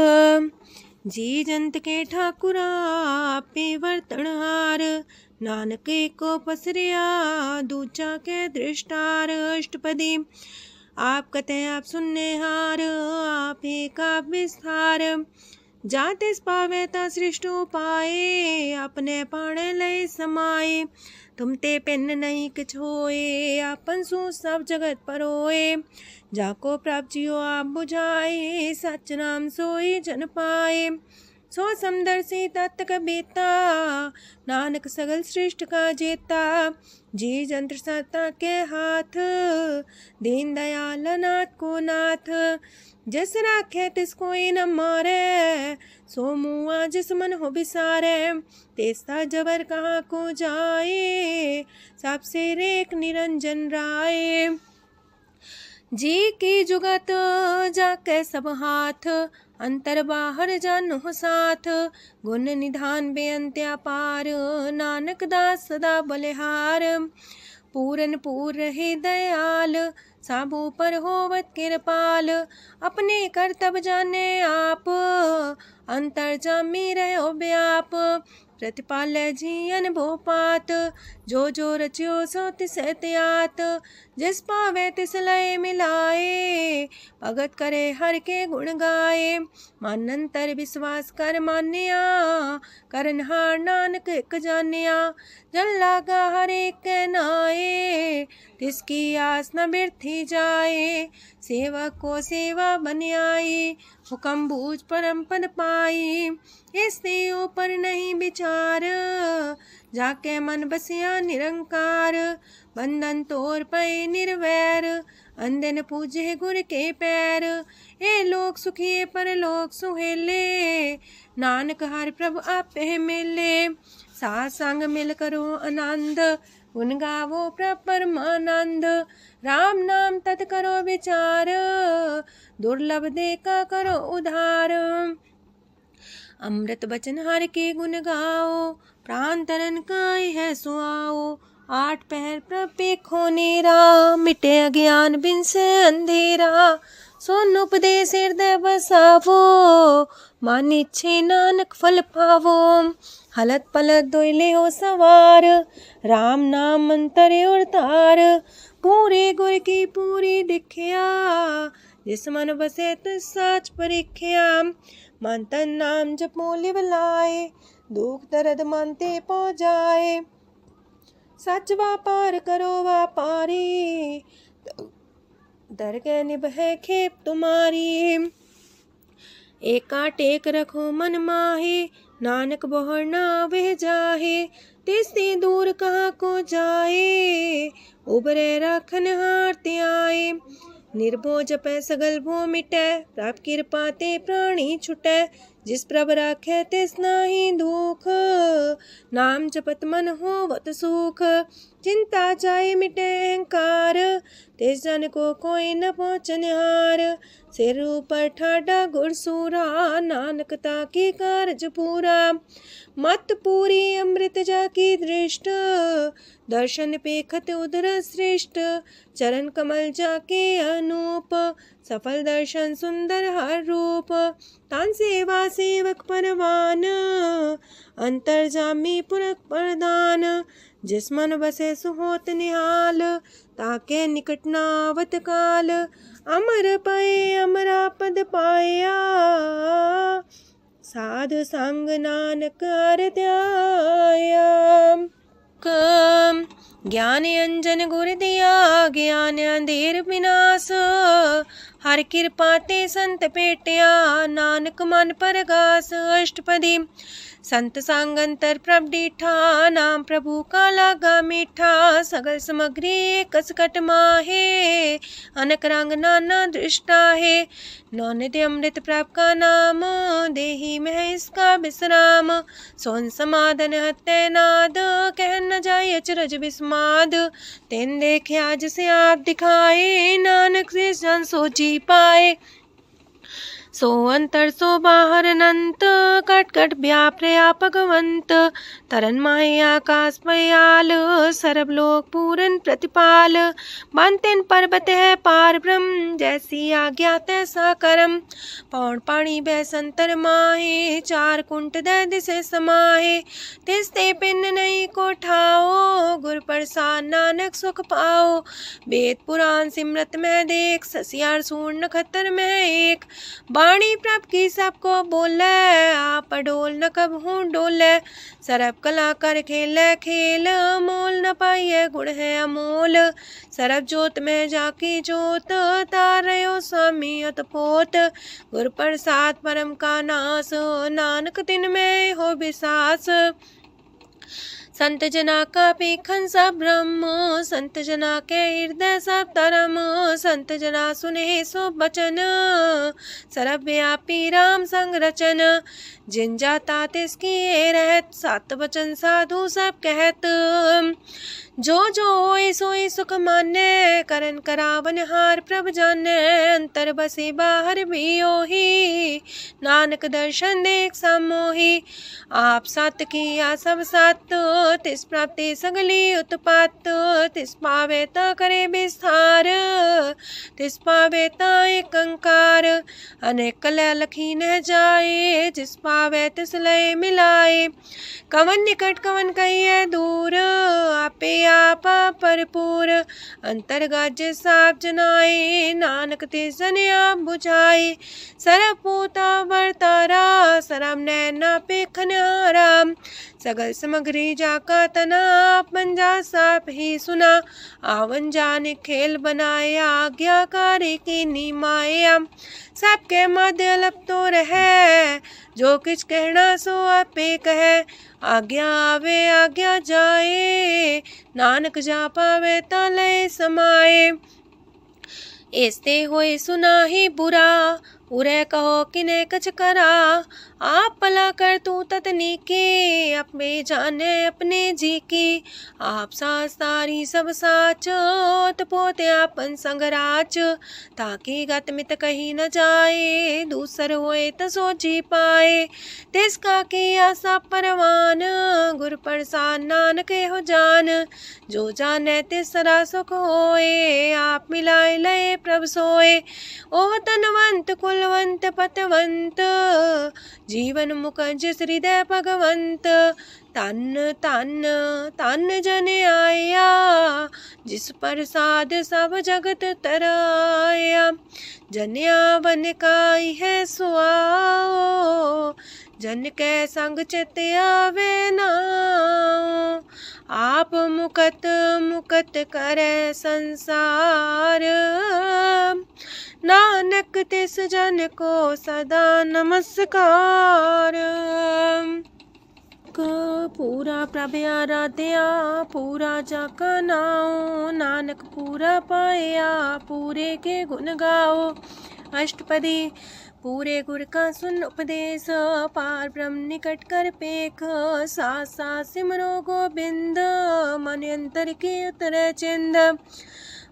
जी जंत के ठाकुरा, आपे वर्तनहार। नानक को पसरिया, दूजा के दृष्टार। अष्टपदी आप कते आप सुनने हार, आप का विस्तार। जातिस पावे ता सृष्टो पाए, अपने पाणे लय समाए। तुम ते पिन नहीं किछ होए, आपन सु सब जगत परोए। जाको प्राप्त जियो आप बुझाए, सच नाम सोई जन पाए। सो समदर्शी तत्क बेता, नानक सगल सृष्ट का जेता। जी जंत्र सत्ता के हाथ, दीन दयाल नाथ को नाथ। जिस राखे तिस कोई न मारे, सो मुआ जिस मन हो बिसारे। तेस्ता जबर कहाँ को जाए, सबसे रेख निरंजन राय। जी की जुगत जाके सब हाथ, अंतर बाहर जानो साथ। गुण निधान बेअंत्या पार, नानक दास सदा बलिहार। पूरन पूर रहे दयाल, साबू पर होवत कृपाल। अपने करतब जाने आप, अंतर जामी रहो व्याप। प्रतिपाल्य जीयन भोपात, जो जो रचियो सो तिस त्यात। जिस पावे तिस लय मिलाए, भगत करे हर के गुण गाए। मानंतर विश्वास कर मान्या, करनहार नानक एक जान्या। जन लागा हर एक नाए, तिसकी आस न बिरथी जाए। सेवक को सेवा बन आई, हुक्म बूझ परम पद पाई। इससे ऊपर नहीं विचार, जाके मन बसिया निरंकार। बंधन तोड़ पे निर्वैर, अंधन पूजे गुर के पैर। ए लोक सुखिए पर लोक सुहेले, नानक हर प्रभु आपे मिले। साथ संग मिल करो आनंद, गुण गावो प्रभु परमानंद। राम नाम तत् करो विचार, दुर्लभ देखा करो उधार। अमृत बचन हर के गुण गाओ, प्राण तरन काय है सुआओ। आठ पहर प्रभ पेखो नेरा, मिटे अज्ञान बिन से अंधेरा। सोन उपदेश हृदय बसावो, मान इच्छे नानक फल पावो। हलत पलत दोइले हो सवार, राम नाम मंतरे उड़तार। पूरे गुर की पूरी दिखिया, जिस मन बसे तिस साच परिख्या। मन तन नाम जपो लिव लाए, दुख दर्द मानते पो जाए। सच व्यापार करो व्यापारी, दर के निभे खेप तुम्हारी। एका टेक रखो मन माहे, नानक बहुर ना वह जाहे। तिससे दूर कहाँ को जाए, उबरे राखन हार ते आए। निर्भो जपै सगल भो मिटै, प्रभ कृपा ते प्राणी छुटै। जिस प्रभ राखे तिस नाही दुख, नाम जपत मन होवत सुख। चिंता जाए मिटे अहंकार, तिस जन को कोई न पहुँचनिहार। सिर ऊपर ठाडा गुरसूरा, नानक ताकी कारज पूरा। मत पूरी अमृत जाकी दृष्ट, दर्शन पेखत उदर श्रेष्ठ। चरण कमल जाके अनूप, सफल दर्शन सुंदर हर रूप। तान सेवा सेवक परवान, अंतर जामी पुरख प्रदान। जिस मन बसे सुहोत निहाल, ताके निकट नावत काल। अमर पाए अमरा पद पाया, साध संग नानक हर ध्याया। ज्ञान अंजन गुर दिया, ज्ञान अंधेर विनाश। हर कृपा ते संत पेटिया, नानक मन परगास। अष्टपदी संत संग अंतर प्रभ डीठा, नाम प्रभु का लागा मीठा। सगल सामग्री कसकट माहे, अनक रंग नाना दृष्टा है। नौनिधि अमृत प्रभ का नाम, देही में इसका विश्राम। सोन समाधन हत्ते नाद, कह न जाए अचरज विस्माद। तेन देखे आज से आप दिखाए, नानक से जन सो जी पाए। सो अंतर सो बाहर अनंत, कट कट व्याप रया भगवंत। तरन माहे आकाश पयाल, सरब लोक पूरन प्रतिपाल। बांतेन पर्वत है पार ब्रह्म, जैसी आज्ञा तैसा करम। पौड़ पाणी बैसंतर माहे, चार कुंट दै दिसे समाहे। तिसते पिन नहीं को ठाओ, गुर प्रसाद नानक सुख पाओ। वेद पुराण सिमरत में देख, ससियार सूर्ण नखतर में एक। वाणी प्रभ की सबको बोले, आप डोल न कबहू डोले। सरब कला कर खेले खेल, मोल न पाइए गुण है अमोल। सरब जोत में जाकी जोत, तारयो स्वामी अतपोत। गुर प्रसाद परम का नास, नानक दिन में हो विसास। संत जना का पेखन सब ब्रह्म, संत जना के हृदय सब धर्म। संत जना सुने सो बचन, सरब व्यापी राम संग रचन। जिन जाता तिसकी रहत, सात वचन साधु सब कहत। जो जो होए सोए सुख माने, करन करावन हार प्रभ जाने। अंतर बसे बाहर भी ओही, नानक दर्शन देख समोही। आप सत किया सब सत, तिस प्राप्ति सगली उत्पात। तिस पावे ता करे विस्तार, तिस पावे ता एक अंकार। अनेक कलय लखी न जाए, जिस पावे तिस लय मिलाए। कवन निकट कवन कहिए दूर, आपे आपा भरपूर। अंतर गाजे साप जनाए, नानक तिस जन आप बुझाए। सरब पूता वर्तारा, सरब नैना पेखन हारा। सगल सामग्री जाका तना, आप मंजा साप ही सुना। आवन जाने खेल बनाया, आज्ञाकारी की निमाया। सबके मध्य लप तो रहे, जो किछ कहना सो आपे कहे। आज्ञा आवे आज्ञा जाए, नानक जा पावे ता लय समाए। ऐसते होए सुना ही बुरा, उरे कहो किने कछ करा। आप भला कर तू ततनी के, अपने जाने अपने जी की। आप सास तारी सब साच, पोते आपन संगराच। ताकि गत मित कही न जाए, दूसर होए त सो जी पाए। तिसका किया सब परवान, गुर प्रसाद नानक हो जान। जो जाने तिसरा सुख होए, आप मिलाए लय प्रभ सोए। ओह तनवंत कुलवंत पतवंत, जीवन मुकज हृदय भगवंत। तन तन तन जन आया, जिस प्रसाद सब जगत तराया। जन्या बन काई है सुआओ, जन के संग चित आवे नाओ। आप मुकत मुकत करे संसार, नानक तिस जन को सदा नमस्कार। पूरा प्रभ आराध्या, पूरा जाका नाओ। नानक पूरा पाया, पूरे के गुण गाओ। अष्टपदी पूरे गुर का सुन उपदेश, पार ब्रह्म निकट कर पेख। साथ साथ सिमरो गोबिंद, मन अंतर के उतरे चिंद।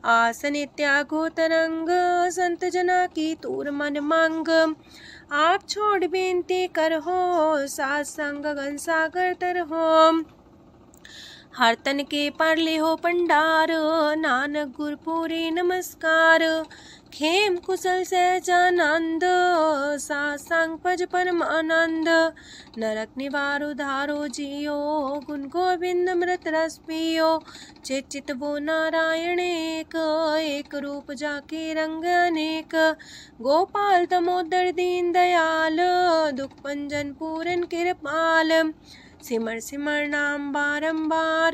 आसन त्यागो तरंग, संत जना की तूर मन मांग। आप छोड़ बेनती कर हो, साथ संग गगन सागर तर हो। हर तन के पर ले हो पंडार, नानक गुर पूरी नमस्कार। खेम कुशल सहजानंद, साथ संग भज परमानंद। नरक निवार उधारो जियो, गुण गोविंद मृत रस पियो। चित वो नारायण एक, एक रूप जाके रंग अनेक। गोपाल दामोदर दीन दयाल, दुख भंजन पूरन कृपाल। सिमर सिमर नाम बारंबार,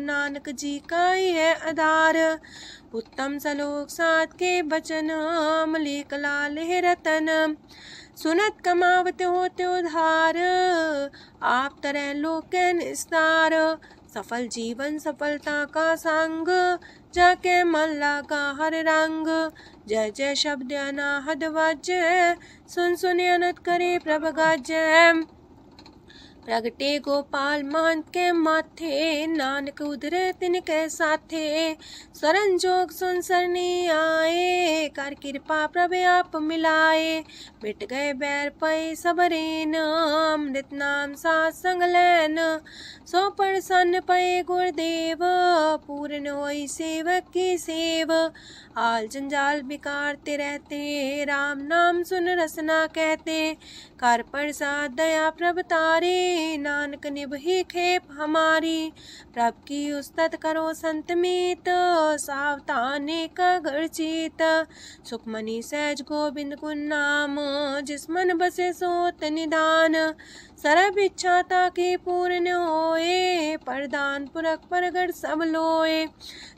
नानक जी का ही है आधार। उत्तम सलोक साध के बचन, मलिक लाल है रतन। सुनत कमावत होते उधार, आप तरह लोक निस्तार। सफल जीवन सफलता का संग, जाके मन लगा हर रंग। जय जय शब्द अनाहद वज्य, सुन सुन अनत करे प्रभ गाजय। प्रगटे गोपाल महंत के माथे, नानक उधरे तिनके साथे। शरण जोग सुन सरनी आए, कर कृपा प्रभ आप मिलाए। मिट गए बैर पै सबरेन, अमृत नाम साथ संग लैन। सो प्रसन्न पै गुरुदेव, पूर्ण होई सेवक की सेव। आल जंजाल बिकारते रहते, राम नाम सुन रसना कहते। कर प्रसाद दया प्रभ तारे, नानक निभही खेप हमारी। प्रभ की उस्तत करो संत मीत, सावधानी का घर चीत। सुखमनी सहज गोविंद गुण नाम, जिस मन बसे सोत निधान। सर्व इच्छा ताकि पूर्ण होए, प्रदान पुरख परगट सब लोए।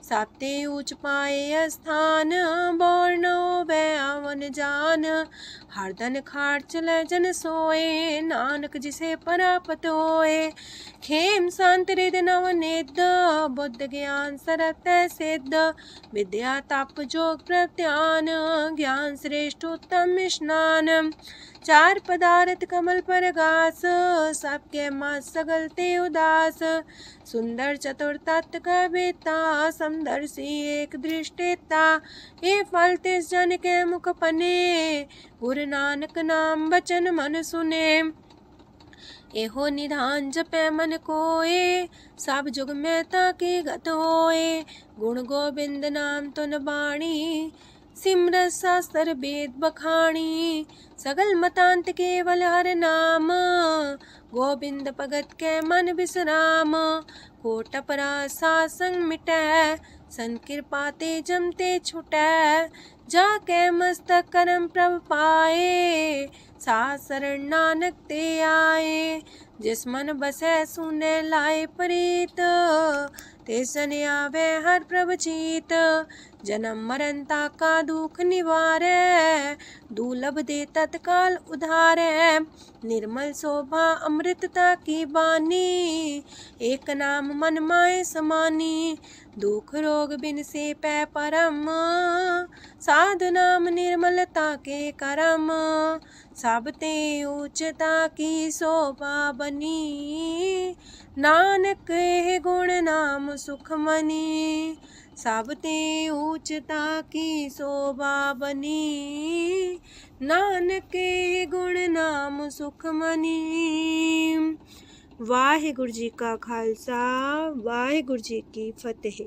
साते ऊंच पाए स्थान, बोर न होवे आवन जान। हर धन खाट चले जन सोए, नानक जिसे प्राप्त होए। खेम शांति हृदय नवनिध, बुद्ध ज्ञान सरत सिद्ध। विद्या तप जोग प्रत्यान, ज्ञान श्रेष्ठ उत्तम स्नान। चार पदार्थ कमल पर घास, सबके मास सगलते उदास। सुंदर चतुर तत्व का बेता, समदर्शी एक दृष्टिता। ये फल तिस जन के मुख पने, गुरु नानक नाम बचन मन सुने। एहो निधान जपै मन कोए, सब जुग में ताकि गत होए। गुण गोविंद नाम तुन बाणी, सिमरत शास्त्र वेद बखाणी। सगल मतांत केवल हर नाम, गोविंद भगत के मन विश्राम। कोट अपराध सात संग मिटै, सन कृपा ते जमते छुटै। जाके मस्तक करम प्रभ पाए, साथ शरण नानक ते आए। जिस मन बसै सुने लाए प्रीत, तिस जन आवे हर प्रभ चीत। जन्म मरण ताका दुख निवारै, दुर्लभ दे तत्काल उधारै। निर्मल शोभा अमृतता की बानी, एक नाम मन माए समानी। दुख रोग बिन से पै परम, साधु नाम निर्मलता के करम। सब ते उच्चता की शोभा बनी, नानक है गुण नाम सुखमनी। सब ते उच्चता की शोभा बनी, नानक है गुण नाम सुखमनी। वाहिगुरु जी का खालसा, वाहिगुरु जी की फतेह।